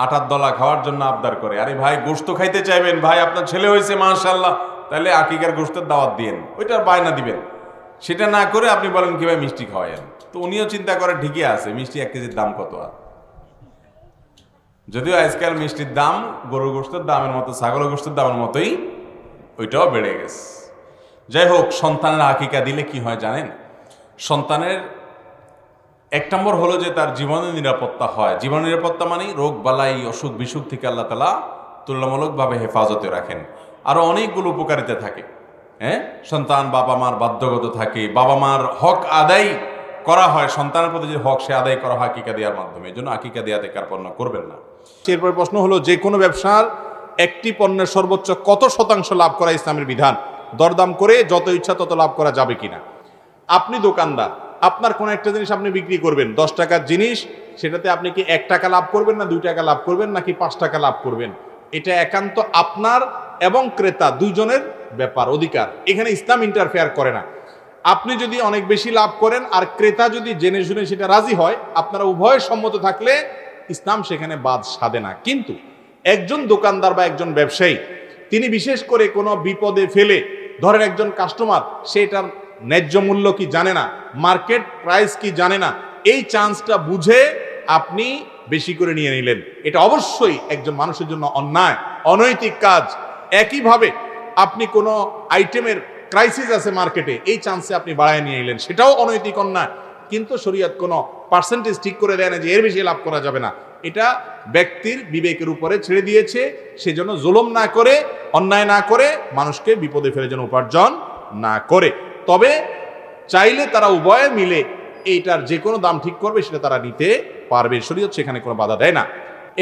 C: আটার দলা খাওয়ার জন্য আবদার করে। আরে ভাই গোশত খাইতে চাইবেন, ভাই আপনার ছেলে হয়েছে মাশাআল্লাহ, তাহলে আকিকার গোশতের দাওয়াত দিয়েন, ওইটার বায়না দিবেন। সেটা না করে আপনি বলেন কি ভাই মিষ্টি খাওয়ায়েন। তো উনিও চিন্তা করে ঠিকই আছে, মিষ্টি 1 কেজির দাম কত? আর যদিও আজকাল মিষ্টির দাম গরুর গোশতের দামের মতো, ছাগলের গোশতের দামের মতোই, ওইটাও বেড়ে গেছে। যাই হোক, সন্তানের আকিকা দিলে কি হয় জানেন? সন্তানের 1 নম্বর হলো যে তার জীবনের নিরাপত্তা হয়। জীবন নিরাপত্তা মানে রোগ বালাই অসুখ বিসুখ থেকে আল্লাহ তাআলা তুলনামূলকভাবে হেফাজতে রাখেন। আরো অনেকগুলো উপকারিতা থাকে। সন্তান বাবা মার বাধ্যগত থাকে, বাবা মার হক আদায় করা হয়, সন্তানের প্রতি যে হক সে আদায় করা হয় আকিকা দেওয়ার মাধ্যমে। এই জন্য আকিকা দেওয়াতে কার্পণ্য করবেন না। এরপর প্রশ্ন হলো, যে কোনো ব্যবসার একটি পণ্যের সর্বোচ্চ কত শতাংশ লাভ করা ইসলামের বিধান? দরদাম করে যত ইচ্ছা তত লাভ করা যাবে কিনা? আপনি দোকানদার, আপনার কোনো একটা জিনিস আপনি বিক্রি করবেন, 10 টাকার জিনিস, সেটাতে আপনি কি 1 টাকা লাভ করবেন, না 2 টাকা লাভ করবেন, নাকি 5 টাকা লাভ করবেন? এটা একান্ত আপনার এবং ক্রেতা দুইজনের ব্যাপার, অধিকার। এখানে ইসলাম ইন্টারফেয়ার করে না। আপনি যদি অনেক বেশি লাভ করেন আর ক্রেতা যদি জেনে শুনে সেটা রাজি হয়, আপনারা উভয় সম্মত থাকলে ইসলাম সেখানে বাদ সাধে না। কিন্তু একজন দোকানদার বা একজন ব্যবসায়ী, তিনি বিশেষ করে কোনো বিপদে ফেলে, ধরেন একজন কাস্টমার, সেটার ন্যায্য মূল্য কি জানে না, মার্কেট প্রাইস কি জানে না, এই চান্সটা বুঝে আপনি বেশি করে নিয়ে নিলেন, এটা অবশ্যই একজন মানুষের জন্য অন্যায়, অনৈতিক কাজ। একইভাবে আপনি কোনো আইটেমের ক্রাইসিস আছে মার্কেটে, এই চান্সে আপনি বাড়ায় নিয়ে নিলেন, সেটাও অনৈতিক অন্যায়। কিন্তু শরীয়ত কোনো পার্সেন্টেজ ঠিক করে দেয় না যে এর বেশি লাভ করা যাবে না। এটা ব্যক্তির বিবেকের উপরে ছেড়ে দিয়েছে, সেজন্য জুলুম না করে, অন্যায় না করে, মানুষকে বিপদে ফেলে যেন উপার্জন না করে। তবে চাইলে তারা উভয়ে মিলে এইটার যে কোনো দাম ঠিক করবে, সেটা তারা নিতে পারবে, শরীয়ত সেখানে কোনো বাধা দেয় না।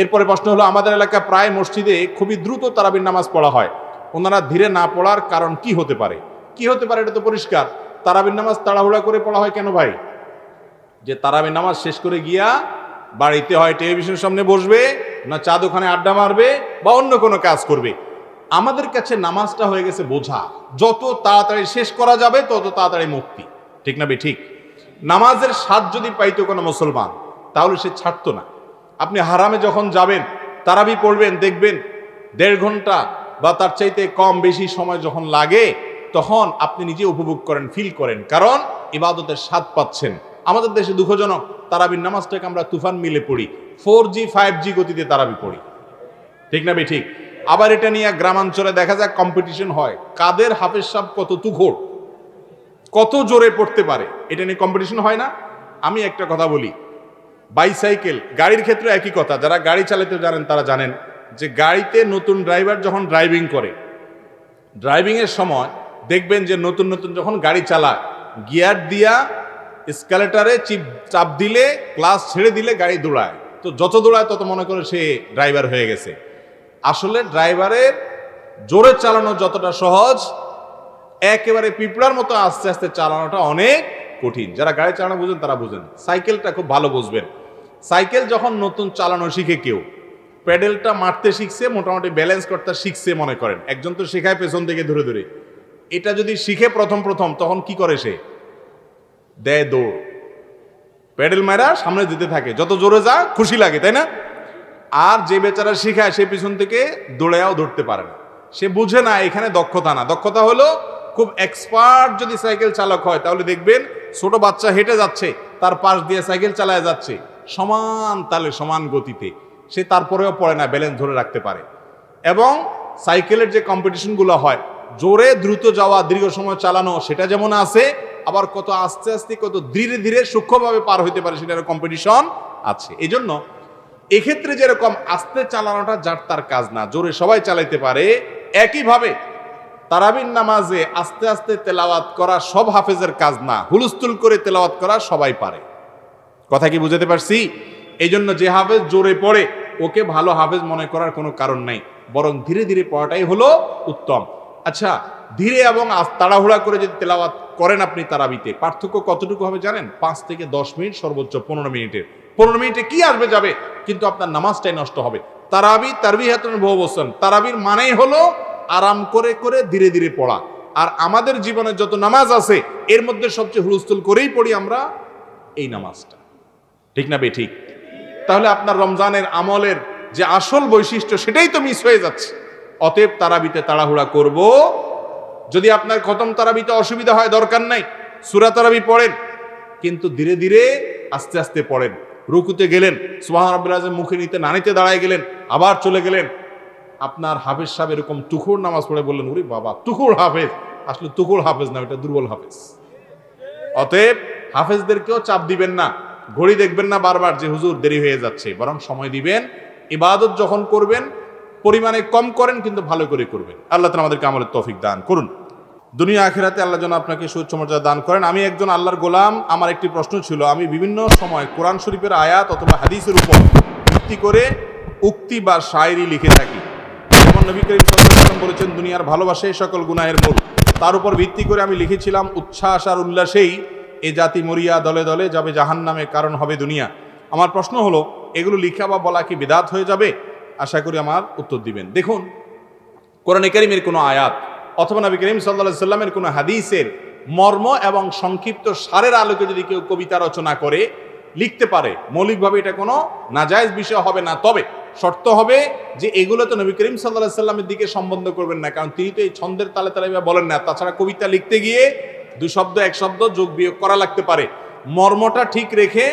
C: এরপরে প্রশ্ন হলো, আমাদের এলাকা প্রায় মসজিদে খুবই দ্রুত তারাবির নামাজ পড়া হয়, ওনারা ধীরে না পড়ার কারণ কি হতে পারে? কি হতে পারে? এটা তো পরিষ্কার, তারাবির নামাজ তাড়াহুড়া করে পড়া হয় কেন ভাই? যে তারাবির নামাজ শেষ করে গিয়া বাড়িতে হয় টেলিভিশনের সামনে বসবে, না চা দোকানে আড্ডা মারবে, বা অন্য কোনো কাজ করবে। আমাদের কাছে নামাজটা হয়ে গেছে বোঝা, যত তাড়াতাড়ি শেষ করা যাবে তত তাড়াতাড়ি মুক্তি, ঠিক না? ঠিক। নামাজের স্বাদ যদি পাইতো কোনো মুসলমান, তাহলে সে ছাড়তো না। আপনি হারামে যখন যাবেন, তারাবি পড়বেন, দেখবেন 1.5 ঘন্টা বা তার চাইতে কম বেশি সময় যখন লাগে, তখন আপনি নিজে উপভোগ করেন, ফিল করেন, কারণ ইবাদতের স্বাদ পাচ্ছেন। আমাদের দেশে দুঃখজনক, তারাবির নামাজটাকে আমরা তুফান মিলে পড়ি, 4G 5G গতিতে তারাবি পড়ি, ঠিক না? ঠিক। আবার এটা নিয়ে গ্রামাঞ্চলে দেখা যায় কম্পিটিশন হয়, কাদের হাফেজ সাহেব কত তুখোড়, কত জোরে পড়তে পারে এটা নিয়ে কম্পিটিশন হয় না? আমি একটা কথা বলি, বাইসাইকেল গাড়ির ক্ষেত্রে একই কথা। যারা গাড়ি চালাতে জানেন তারা জানেন যে গাড়িতে নতুন ড্রাইভার যখন ড্রাইভিং করে, ড্রাইভিংয়ের সময় দেখবেন যে নতুন নতুন যখন গাড়ি চালায়, গিয়ার দিয়া স্কেলেটারে চাপ দিলে, ক্লাস ছেড়ে দিলে গাড়ি দৌড়ায়। তো যত দৌড়ায় তত মনে করে সে ড্রাইভার হয়ে গেছে। আসলে ড্রাইভারের জোরে চালানো যতটা সহজ, একেবারে পিঁপড়ার মতো আস্তে আস্তে চালানোটা অনেক কঠিন। যারা গাড়ি চালানো বুঝেন তারা বুঝেন। সাইকেলটা খুব ভালো বুঝবেন। সাইকেল যখন নতুন চালানো শিখে কেউ, প্যাডেলটা মারতে শিখছে, মোটামুটি ব্যালেন্স করতে শিখছে মনে করেন, একজন তো শেখায় পেছন থেকে ধরে ধরে। এটা যদি শিখে প্রথম প্রথম, তখন কি করে সে? দেয় দৌড়, প্যাডেল মারা সামনে যেতে থাকে, যত জোরে যা খুশি লাগে, তাই না? আর যে বেচারা শিখায় সে পিছন থেকে দৌড়াও ধরতে পারে না, সে বুঝে না এখানে দক্ষতা না। দক্ষতা হলো খুব এক্সপার্ট যদি সাইকেল চালক হয় তাহলে দেখবেন ছোট বাচ্চা হেঁটে যাচ্ছে, তার পাশ দিয়ে সাইকেল চালায় যাচ্ছে সমান তালে সমান গতিতে, সে তারপরেও পড়ে না, ব্যালেন্স ধরে রাখতে পারে। এবং সাইকেলের যে কম্পিটিশনগুলো হয়, জোরে দ্রুত যাওয়া, দীর্ঘ সময় চালানো, সেটা যেমন আছে, আবার কত আস্তে আস্তে কত ধীরে ধীরে সূক্ষ্মভাবে পার হইতে পারে সেটার কম্পিটিশন আছে। এই জন্য এক্ষেত্রে যেরকম আস্তে চালানোটা যার তার কাজ না, জোরে সবাই চালাইতে পারে, একইভাবে তারাবির নামাজে আস্তে আস্তে তেলাওয়াত করা সব হাফেজের কাজ না, হুলস্থুল করে তেলাওয়াত করা সবাই পারে। কথা কি বুঝাতে পারছি? এই জন্য যে হাফেজ জোরে পড়ে ওকে ভালো হাফেজ মনে করার কোনো কারণ নাই, বরং ধীরে ধীরে পড়াটাই হলো উত্তম। আচ্ছা, ধীরে এবং তাড়াহুড়া করে যদি তেলাওয়াত করেন আপনি তারাবিতে, পার্থক্য কতটুকু হবে জানেন? 5 থেকে 10 মিনিট, সর্বোচ্চ 15 মিনিটের। 15 মিনিটে কি আসবে যাবে, কিন্তু আপনার নামাজটাই নষ্ট হবে। তারাবি তারবিহাতুন বহু বছর, তারাবির মানেই হলো আরাম করে করে ধীরে ধীরে পড়া। আর আমাদের জীবনে যত নামাজ আছে এর মধ্যে সবচেয়ে হুলস্থুল করেই পড়ি আমরা এই নামাজটা, ঠিক না বে ঠিক? তাহলে আপনার রমজানের আমলের যে আসল বৈশিষ্ট্য সেটাই তো মিস হয়ে যাচ্ছে। অতএব তারাবিতে তাড়াহুড়া করব। যদি আপনার খতম তারাবিতে অসুবিধা হয় দরকার নাই, সূরা তারাবি পড়েন, কিন্তু ধীরে ধীরে আস্তে আস্তে পড়েন। রুকুতে গেলেন, সুবহান রাব্বিল আযম মুখে নিতে না নিতে দাঁড়ায় গেলেন, আবার চলে গেলেন। আপনার হাফেজ সাহেব এরকম তুখুর নামাজ পড়ে বললেন, ওরে বাবা তুখুর হাফেজ, আসলে তুখুর হাফেজ না, এটা দুর্বল হাফেজ। অতএব হাফেজদেরকেও চাপ দিবেন না, ঘড়ি দেখবেন না বারবার যে হুজুর দেরি হয়ে যাচ্ছে, বরং সময় দিবেন। ইবাদত যখন করবেন পরিমাণে কম করেন, কিন্তু ভালো করে করবেন। আল্লাহ তাআলা আমাদেরকে আমলের তৌফিক দান করুন। দুনিয়া আখিরাতে আল্লাহ যেন আপনাকে সুউচ্চ মর্যাদা দান করেন। আমি একজন আল্লাহর গোলাম। আমার একটি প্রশ্ন ছিল, আমি বিভিন্ন সময় কোরআন শরীফের আয়াত অথবা হাদিসের উপর ভিত্তি করে উক্তি বা শায়রি লিখে থাকি। যেমন নবী করিম সাল্লাল্লাহু আলাইহি ওয়াসাল্লাম বলেছেন, দুনিয়ার ভালোবাসাই সকল গুনাহের মূল। তার উপর ভিত্তি করে আমি লিখেছিলাম, উচ্ছ্বাস আর উল্লাসেই এ জাতি মরিয়া দলে দলে যাবে জাহান্নামে, কারণ হবে দুনিয়া। আমার প্রশ্ন হলো, এগুলো লিখা বা বলা কি বিদআত হয়ে যাবে? আশা করি আমার উত্তর দিবেন। দেখুন, কোরআনে কারীমের কোনো আয়াত অথবা নবী করিম সাল্লাল্লাহু আলাইহি ওয়াসাল্লামের কোনো হাদিসের মর্ম এবং সংক্ষিপ্ত সারের আলোকে যদি কেউ কবিতা রচনা করে লিখতে পারে, মৌলিকভাবে এটা কোনো নাজায়েজ বিষয় হবে না। তবে শর্ত হবে যে এগুলো তো নবী করিম সাল্লাল্লাহু আলাইহি ওয়াসাল্লামের দিকে সম্বন্ধ করবেন না, কারণ তিনি তো এই ছন্দের তালে তালে বলেন না। তাছাড়া কবিতা লিখতে গিয়ে 2 শব্দ 1 শব্দ যোগ বিয়োগ করা লাগতে পারে। মর্মটা ঠিক রেখে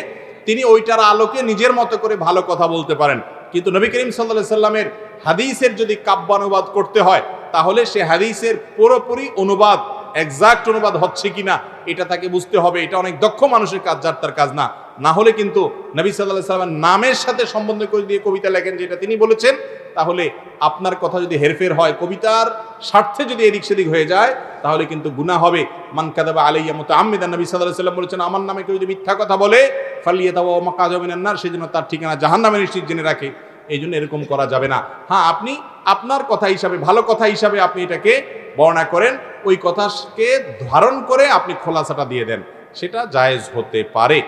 C: তিনি ওইটার আলোকে নিজের মতো করে ভালো কথা বলতে পারেন। কিন্তু নবী করিম সাল্লাল্লাহু আলাইহি ওয়াসাল্লামের হাদিসের যদি কাব্যানুবাদ করতে হয়, তাহলে সে হাদিসের পুরোপুরি অনুবাদ, এক্সাক্ট অনুবাদ হচ্ছে কিনা এটা তাকে বুঝতে হবে। এটা অনেক দক্ষ মানুষের কাজ, যার তার কাজ না। না হলে কিন্তু নবী সাল্লাল্লাহু আলাইহি ওয়াসাল্লামের নামের সাথে সম্বন্ধ করে দিয়ে কবিতা লেখেন যেটা তিনি বলেছেন, তাহলে আপনার কথা যদি হেরফের হয়, কবিতার স্বার্থে যদি এদিক সেদিক হয়ে যায়, তাহলে কিন্তু গুনাহ হবে। মান কাযাবা আলাইয়া মুতাআম্মিদান, নবী সাল্লাল্লাহু আলাইহি ওয়াসাল্লাম বলেছেন, আমার নামে কেউ যদি মিথ্যা কথা বলে, ফালিয়াতাওয়া মাকাযাহু মিনান নার, সেজন্য তার ঠিকানা জাহান্নামে নিশ্চিত জেনে রাখে। এই জন্য এরকম করা যাবে না। হ্যাঁ, আপনি আপনার কথা হিসাবে, ভালো কথা হিসাবে আপনি এটাকে বর্ণনা করেন, ওই কথাকে ধারণ করে আপনি খোলাসাটা দিয়ে দেন, সেটা জায়েজ হতে পারে।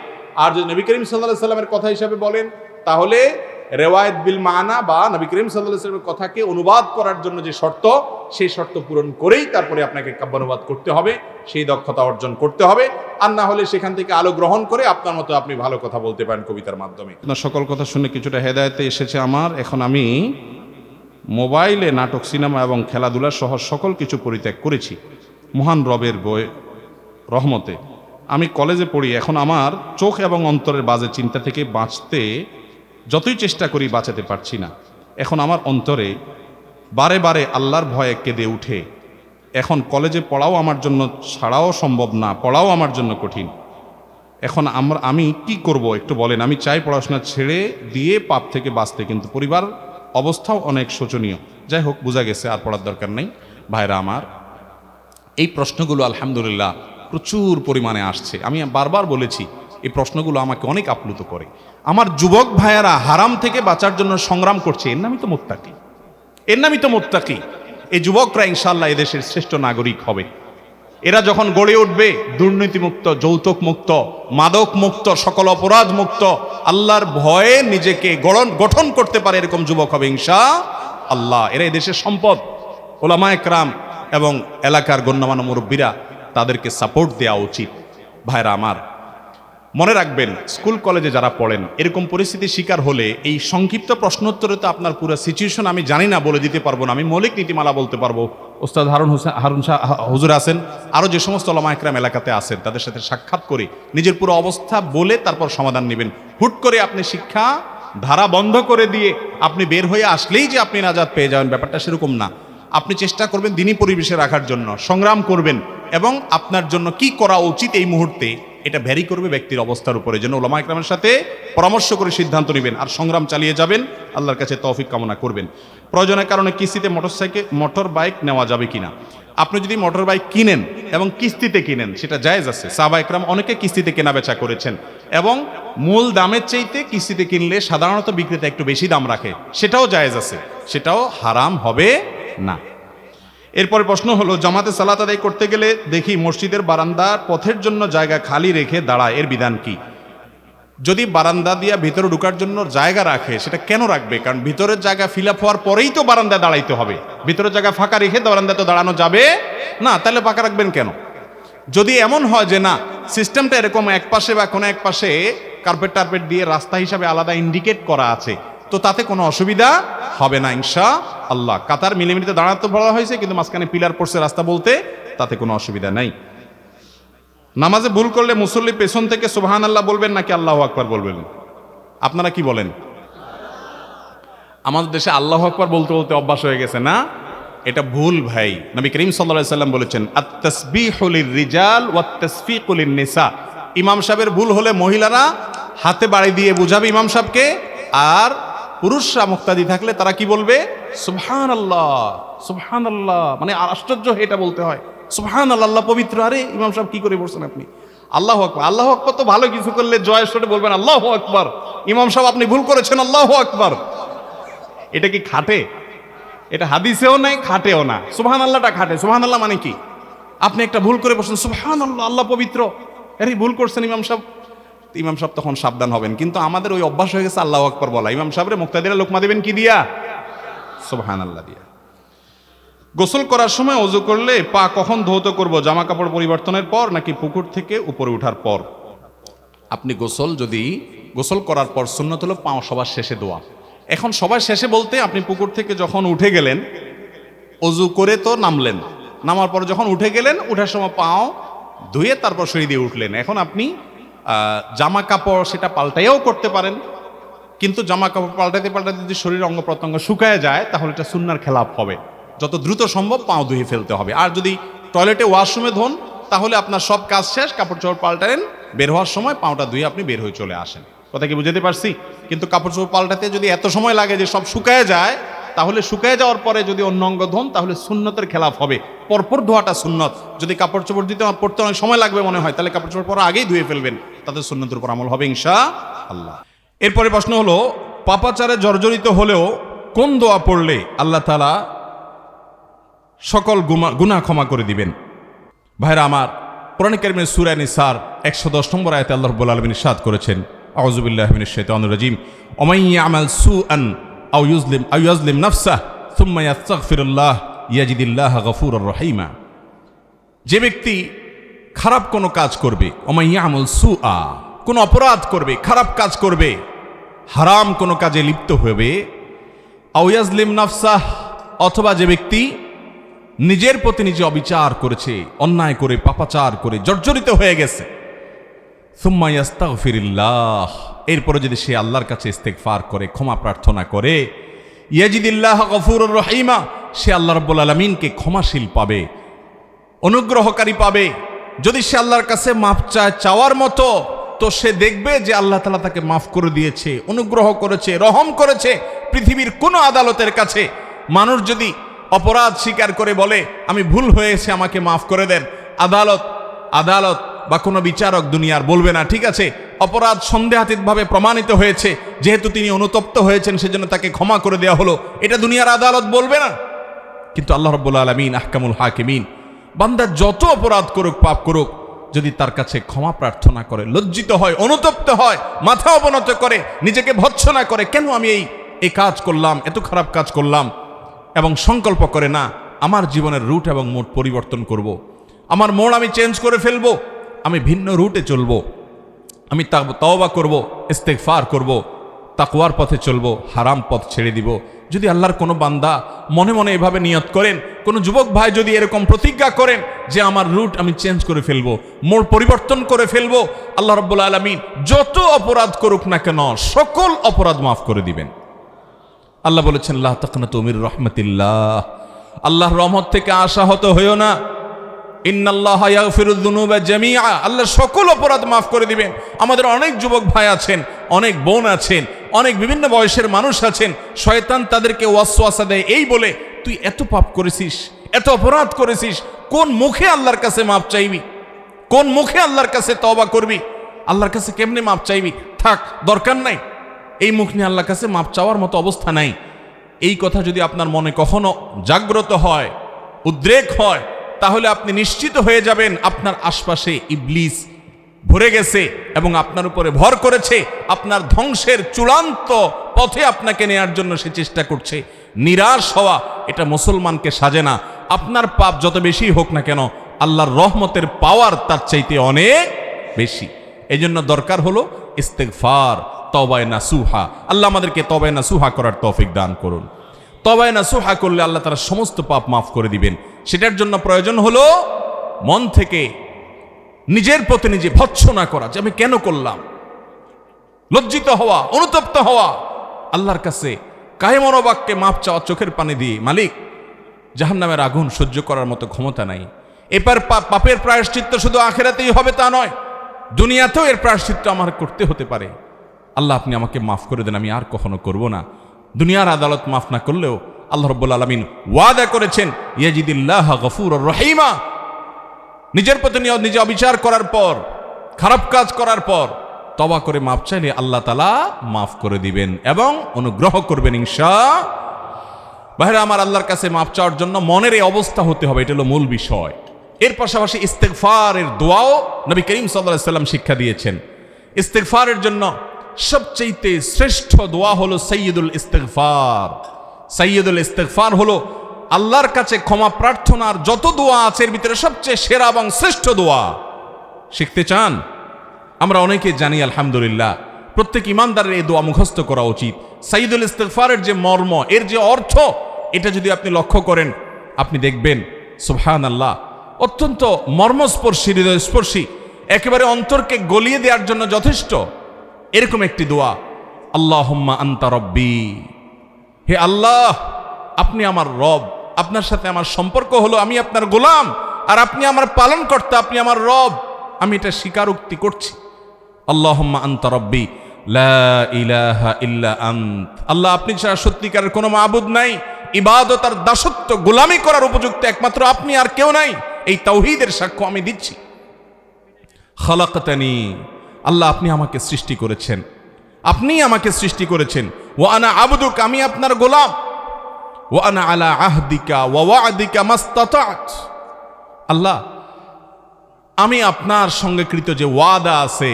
C: আর যদি নবী করিম সাল্লাল্লাহু আলাইহি ওয়াসাল্লামের কথা হিসাবে বলেন, তাহলে রেওয়ায়েত বিল মানা বা নবী করিম সাল্লাল্লাহু আলাইহি ওয়াসাল্লামের কথাকে অনুবাদ করার জন্য যে শর্ত, সেই শর্ত পূরণ করেই তারপরে আপনাকে কাব্যানুবাদ করতে হবে, সেই দক্ষতা অর্জন করতে হবে। আর না হলে সেখান থেকে আলো গ্রহণ করে আপনার মতো আপনি ভালো কথা বলতে পারেন কবিতার মাধ্যমে।
D: আপনার সকল কথা শুনে কিছুটা হেদায়েতে এসেছে আমার। এখন আমি মোবাইলে নাটক, সিনেমা এবং খেলাধুলা সহ সকল কিছু পরিত্যাগ করেছি মহান রবের রহমতে। আমি কলেজে পড়ি। এখন আমার চোখ এবং অন্তরের বাজে চিন্তা থেকে বাঁচতে যতই চেষ্টা করি বাঁচাতে পারছি না। এখন আমার অন্তরে বারে বারে আল্লাহর ভয়ে কেঁদে উঠে।
C: এখন কলেজে পড়াও আমার জন্য ছাড়াও সম্ভব না, পড়াও আমার জন্য কঠিন। এখন আমি কি করব একটু বলেন। আমি চাই পড়াশোনা ছেড়ে দিয়ে পাপ থেকে বাঁচতে, কিন্তু পরিবার অবস্থাও অনেক শোচনীয়। যাই হোক, বোঝা গেছে, আর পড়ার দরকার নেই। ভাইরা আমার, এই প্রশ্নগুলো আলহামদুলিল্লাহ প্রচুর পরিমাণে আসছে। আমি বারবার বলেছি, এই প্রশ্নগুলো আমাকে অনেক আপ্লুত করে। আমার যুবক ভাইয়েরা হারাম থেকে বাঁচার জন্য সংগ্রাম করছে, এর নামই তো মুত্তাকি, এর নামই তো মুত্তাকি। এই যুবকরা ইনশাআল্লাহ এদেশের শ্রেষ্ঠ নাগরিক হবে। এরা যখন গড়ে উঠবে দুর্নীতিমুক্ত, যৌতুক মুক্ত, মাদক মুক্ত, সকল অপরাধ মুক্ত, আল্লাহর ভয়ে নিজেকে গঠন করতে পারে, এরকম যুবক হবে ইনশাআল্লাহ। এরা এদেশের সম্পদ। ওলামা একরাম এবং এলাকার গণ্যমান্য মুরব্বীরা, তাদেরকে সাপোর্ট দেওয়া উচিত। ভাইরা আমার, মনে রাখবেন, স্কুল কলেজে যারা পড়েন, এরকম পরিস্থিতির শিকার হলে এই সংক্ষিপ্ত প্রশ্নোত্তরে তো আপনার পুরো সিচুয়েশন আমি জানি না, বলে দিতে পারবো না। আমি মৌলিক নীতিমালা বলতে পারবো। ওস্তাদ হারুন শাহ হুজুর আছেন, আরও যে সমস্ত ওলামা একরাম এলাকাতে আছেন, তাদের সাথে সাক্ষাৎ করে নিজের পুরো অবস্থা বলে তারপর সমাধান নেবেন। হুট করে আপনি শিক্ষা ধারা বন্ধ করে দিয়ে আপনি বের হয়ে আসলেই যে আপনি নাজাত পেয়ে যাবেন, ব্যাপারটা সেরকম না। আপনি চেষ্টা করবেন দিনী পরিবেশে রাখার জন্য, সংগ্রাম করবেন, এবং আপনার জন্য কি করা উচিত এই মুহূর্তে এটা ভ্যারি করবে ব্যক্তির অবস্থার উপরে। যেন ওলামা ইকরামের সাথে পরামর্শ করে সিদ্ধান্ত নেবেন, আর সংগ্রাম চালিয়ে যাবেন, আল্লাহর কাছে তৌফিক কামনা করবেন। প্রয়োজনের কারণে কিস্তিতে মোটর বাইক নেওয়া যাবে কিনা? আপনি যদি মোটর বাইক কিনেন এবং কিস্তিতে কিনেন, সেটা জায়েজ আছে। সাহাবা ইকরাম অনেকে কিস্তিতে কেনা বেচা করেছেন, এবং মূল দামের চাইতে কিস্তিতে কিনলে সাধারণত বিক্রেতা একটু বেশি দাম রাখে, সেটাও জায়েজ আছে, সেটাও হারাম হবে না। এরপরে প্রশ্ন হলো, জামাতে সালাত আদায় করতে গেলে দেখি মসজিদের বারান্দা পথের জন্য জায়গা খালি রেখে দাঁড়ায়, এর বিধান কি? যদি বারান্দা দিয়া ভিতরে ঢোকার জন্য জায়গা রাখে, সেটা কেন রাখবে? কারণ ভিতরের জায়গা ফিল আপ হওয়ার পরেই তো বারান্দায় দাঁড়াইতে হবে। ভিতরের জায়গা ফাঁকা রেখে বারান্দায় তো দাঁড়ানো যাবে না, তাহলে ফাঁকা রাখবেন কেন? যদি এমন হয় যে না, সিস্টেমটা এরকম, এক পাশে বা কোনো এক পাশে কার্পেট টার্পেট দিয়ে রাস্তা হিসাবে আলাদা ইন্ডিকেট করা আছে, তো তাতে কোনো অসুবিধা হবে না ইনশাআল্লাহ। কাতার মিলিমিটারে দাঁড়াতে বলা হয়েছে, কিন্তু মাঝখানে পিলার পড়ছে রাস্তা বলতে, তাতে কোনো অসুবিধা নাই। নামাজে ভুল করলে মুসল্লি পেছন থেকে সুবহানাল্লাহ বলবেন নাকি আল্লাহু আকবার বলবেন? আপনারা কি বলেন? আমাদের দেশে আল্লাহু আকবার বলতে বলতে অভ্যাস হয়ে গেছে না? এটা ভুল ভাই। নবী করিম সাল্লাল্লাহু আলাইহি সাল্লাম বলেছেন, আত-তাসবিহু লির-রিজাল ওয়াত-তাসফিকু লিন-নিসা। ইমাম সাহেবের ভুল হলে মহিলারা হাতে বাড়ি দিয়ে বুঝাবে ইমাম সাহেবকে, আর পুরুষরা মুক্তাদি থাকলে তারা কি বলবে? সুবহানাল্লাহ, সুবহানাল্লাহ। মানে আশ্চর্য, এটা বলতে হয় সুবহানাল্লাহ, আল্লাহ পবিত্র। আরে ইমাম সাহেব কি করে বলছেন আপনি? আল্লাহু আকবার। আল্লাহু আকবার তো ভালো কিছু করলে জয়ের সাথে বলবেন আল্লাহু আকবার। ইমাম সাহেব আপনি ভুল করেছেন, আল্লাহু আকবার। এটা কি খাটে? এটা হাদিসেও নাই, খাটেও না। সুবহানাল্লাহটা খাটে। সুবহানাল্লাহ মানে কি? আপনি একটা ভুল করে বলছেন সুবহানাল্লাহ, আল্লাহ পবিত্র, আরে ভুল করছেন ইমাম সাহেব। ইমাম সাহেব তখন সাবধান হবেন। কিন্তু আমাদের ওই অভ্যাস হয়ে গেছে আল্লাহু আকবার বলা। ইমাম সাহেবরে মুক্তাদিরা লোকমা দিবেন কি দিয়া? সুবহানাল্লাহ দিয়া। গোসল করার সময় ওযু করলে পা কখন ধৌত করব? জামা কাপড় পরিবর্তনের পর নাকি পুকুর থেকে উপরে ওঠার পর? আপনি গোসল করার পর সুন্নত হলো পা সবার শেষে ধোয়া। এখন সবার শেষে বলতে আপনি পুকুর থেকে যখন উঠে গেলেন, ওযু করে তো নামলেন, নামার পর যখন উঠে গেলেন, উঠার সময় পাও ধুয়ে তারপর সিঁড়ি দিয়ে উঠলেন। এখন আপনি জামা কাপড় সেটা পাল্টাইও করতে পারেন, কিন্তু জামা কাপড় পাল্টাতে পাল্টাতে যদি শরীর অঙ্গ প্রত্যঙ্গ শুকায় যায়, তাহলে এটা সুন্নার খেলাফ হবে। যত দ্রুত সম্ভব পাও ধুয়ে ফেলতে হবে। আর যদি টয়লেটে ওয়াশরুমে ধোন, তাহলে আপনার সব কাজ শেষ, কাপড় চোপড় পাল্টালেন, বের হওয়ার সময় পাওটা ধুয়ে আপনি বের হয়ে চলে আসেন। কথা কি বুঝতে পারছি? কিন্তু কাপড় চোপড় পাল্টাতে যদি এত সময় লাগে যে সব শুকায় যায়, তাহলে শুকায় যাওয়ার পরে যদি অন্য অঙ্গ ধোন, তাহলে সুন্নতের খেলাফ হবে। পরপর ধোয়াটা সুন্নত। যদি কাপড় চোপড় দিতে পড়তে অনেক সময় লাগবে মনে হয়, তাহলে কাপড় চোপড় পরে আগেই ধুয়ে ফেলবেন, তাতে সুন্নতের উপর আমল হবে ইনশাআল্লাহ।
A: এরপরে প্রশ্ন হলো, পাপাচারে জর্জরিত হলেও কোন দোয়া পড়লে আল্লাহ তাআলা সকল গুনাহ ক্ষমা করে দিবেন? ভাইরা আমার, কোরআন কারীমের সূরা নিসার 110 নম্বর আয়াতে আল্লাহ রাব্বুল আলামিন ইরশাদ করেছেন, আউযু বিল্লাহি মিনাশ শাইতানির রাজীম, ওমান ইয়ামাল সুআন আও ইউযলিম নাফসাহু সুম্মা ইয়াস্তাগফিরুল্লাহ ইয়াজিদিল্লাহা গফুরুর রহিমা। যে ব্যক্তি খারাপ কোনো কাজ করবে, ওমান ইয়ামাল সুআ, কোনো অপরাধ করবে, খারাপ কাজ করবে, হারাম কোনো কাজে লিপ্ত হবে, আও ইয়াজলিম নাফসাহ, অথবা যে ব্যক্তি নিজের প্রতি নিজে অবিচার করেছে, অন্যায় করে পাপাচার করে জর্জরিত হয়ে গেছে, সুম্মা ইয়াস্তাগফিরুল্লাহ, এরপরে যদি সে আল্লাহর কাছে ইস্তেগফার করে, ক্ষমা প্রার্থনা করে, ইয়াজিদিল্লাহ গফুরুর রহিমা, সে আল্লাহ রাব্বুল আলামিনকে ক্ষমাশীল পাবে। অনুগ্রহকারী পাবে। যদি সে আল্লাহর কাছে মাফ চায় চাওয়ার মতো, তো সে দেখবে যে আল্লাহ তাআলা তাকে মাফ করে দিয়েছে, অনুগ্রহ করেছে, রহম করেছে। পৃথিবীর কোনো আদালতের কাছে মানুষ যদি অপরাধ স্বীকার করে বলে আমি ভুল হয়েছে আমাকে মাফ করে দেন, আদালত বা কোনো বিচারক দুনিয়ার বলবে না ঠিক আছে, অপরাধ সন্দেহাতীতভাবে প্রমাণিত হয়েছে, যেহেতু তিনি অনুতপ্ত হয়েছেন সেজন্য তাকে ক্ষমা করে দেওয়া হলো, এটা দুনিয়ার আদালত বলবে না। কিন্তু আল্লাহ রাব্বুল আলামিন আহকামুল হাকিমিন, বান্দা যত অপরাধ করুক, পাপ করুক, যদি তার কাছে ক্ষমা প্রার্থনা করে, লজ্জিত হয়, অনুতপ্ত হয়, মাথা অবনত করে, নিজেকে ভৎসনা করে, কেন আমি এই কাজ করলাম, এত খারাপ কাজ করলাম, এবং সংকল্প করে না আমার জীবনের রুট এবং মোড পরিবর্তন করব, আমার মোড় আমি চেঞ্জ করে ফেলবো, আমি ভিন্ন রুটে চলবো, আমি তওবা করব, ইস্তেগফার করব, তাকওয়ার পথে চলবো, হারাম পথ ছেড়ে দিব। যদি আল্লাহর কোনো বান্দা মনে মনে এভাবে নিয়ত করেন, কোনো যুবক ভাই যদি এরকম প্রতিজ্ঞা করেন যে আমার রুট আমি চেঞ্জ করে ফেলবো, মোড় পরিবর্তন করে ফেলবো, আল্লাহ রাব্বুল আলামিন যত অপরাধ করুক না কেন সকল অপরাধ মাফ করে দিবেন। আল্লাহ বলেছেন লা তাকনাতু মির রাহমাতিল্লাহ, আল্লাহর রহমত থেকে আশাহত হইও না। ইন্নাল্লাহা ইয়াগফিরুয যুনুবা জামিআ, আল্লাহ সকল অপরাধ মাফ করে দিবেন। আমাদের অনেক যুবক ভাই আছেন, অনেক বোন আছেন, অনেক বিভিন্ন বয়সের মানুষ আছেন, শয়তান তাদেরকে ওয়াসওয়াসা দেয় এই বলে তুই এত পাপ করেছিস, এত অপরাধ করেছিস, কোন মুখে আল্লাহর কাছে মাপ চাইবি, কোন মুখে আল্লাহর কাছে তওবা করবি, আল্লাহর কাছে কেমনে মাপ চাইবি, থাক দরকার নাই, এই মুখ নিয়ে আল্লাহর কাছে মাপ চাওয়ার মতো অবস্থা নাই। এই কথা যদি আপনার মনে কখনো জাগ্রত হয়, উদ্রেক হয়, তাহলে আপনি নিশ্চিত হয়ে যাবেন আপনার আশপাশে ইবলিস ভরে গেছে এবং আপনার উপরে ভর করেছে, আপনার ধ্বংসের চূড়ান্ত পথে আপনাকে নেয়ার জন্য সে চেষ্টা করছে। নিরাশ হওয়া এটা মুসলমানকে সাজে না। আপনার পাপ যত বেশি হোক না কেন, আল্লাহর রহমতের পাওয়ার তার চাইতে অনেক বেশি। এই জন্য দরকার হলো ইস্তেগফার, তওবায়ে নাসুহা। আল্লাহ আমাদেরকে তওবায়ে নাসুহা করার তৌফিক দান করুন। তওবায়ে নাসুহা করলে আল্লাহ তাআলা সমস্ত পাপ মাফ করে দিবেন। সেটার জন্য প্রয়োজন হলো মন থেকে নিজের প্রতি নিজে ভৎসনা করা যে আমি কেন করলাম, লজ্জিত হওয়া, অনুতপ্ত হওয়া, আল্লাহর কাছে কায়ে মনোবাক্যে মাপ চাওয়া, চোখের পানি দিয়ে, মালিক জাহান্নামের আগুন সহ্য করার মতো ক্ষমতা নাই। এবার পাপের প্রায়শ্চিত্ত শুধু আখিরাতেই হবে তা নয়, দুনিয়াতেও এর প্রায়শ্চিত্ত আমার করতে হতে পারে। আল্লাহ আপনি আমাকে মাফ করে দেন, আমি আর কখনো করব না। দুনিয়ার আদালত মাফ না করলেও আল্লাহ রাব্বুল আলামিন ওয়াদা করেছেন ইয়াজিদিল্লাহ গফুরুর রহিমা, নিজের প্রতি নিজে অবিচার করার পর, খারাপ কাজ করার পর তওবা করে মাফ চাইলে আল্লাহ তাআলা মাফ করে দিবেন এবং অনুগ্রহ করবেন ইনশাআল্লাহ। ভাইরা আমার, আল্লাহর কাছে মাফ চাওয়ার জন্য মনের এই অবস্থা হতে হবে, এটা হলো মূল বিষয়। এর পাশাপাশি ইস্তেগফারের দোয়াও নবী করিম সাল্লাল্লাহু আলাইহি ওয়াসাল্লাম শিক্ষা দিয়েছেন। ইস্তেগফারের জন্য সবচেয়ে শ্রেষ্ঠ দোয়া হলো সাইয়্যিদুল ইস্তেগফার। সাইয়্যিদুল ইস্তেগফার হলো আল্লাহর কাছে ক্ষমা প্রার্থনার যত দোয়া আছে এর ভিতরে সবচেয়ে সেরা এবং শ্রেষ্ঠ দোয়া। শিখতে চান? আমরা অনেকে জানি আলহামদুলিল্লাহ, প্রত্যেক ইমানদারের এই দোয়া মুখস্থ করা উচিত। সাইয়্যিদুল ইস্তেগফারের যে মর্ম, এর যে অর্থ, এটা যদি আপনি লক্ষ্য করেন আপনি দেখবেন সুবহানাল্লাহ, অত্যন্ত মর্মস্পর্শী, হৃদয়স্পর্শী, একেবারে অন্তরকে গলিয়ে দেওয়ার জন্য যথেষ্ট এরকম একটি দোয়া। আল্লাহুম্মা আনতা রব্বি, হে আল্লাহ আপনি আমার রব, আপনার সাথে আমার সম্পর্ক হলো আমি আপনার গোলাম আর আপনি আমার পালনকর্তা, আপনি আমার রব, আমি এটা স্বীকারোক্তি করছি। আল্লাহুম্মা আনতা রব্বি লা ইলাহা ইল্লা আন্ত, আল্লাহ আপনি ছাড়া সত্যিকারের কোনো মাবুদ নাই, ইবাদত আর দাসত্ব গোলামি করার উপযুক্ত একমাত্র আপনি, আর কেউ নাই, এই তাওহীদের সাক্ষ্য আমি দিচ্ছি। খালাকতানি, আল্লাহ আপনি আমাকে সৃষ্টি করেছেন, আপনি আমাকে সৃষ্টি করেছেন। ওয়া আনা আবদুক, আমি আপনার গোলাম। ওয়া আনা আলা আহদিকা ওয়া ওয়া'দিকা মাস্তাতা'ত, আল্লাহ আমি আপনার সঙ্গে কৃত যে ওয়াদা আছে,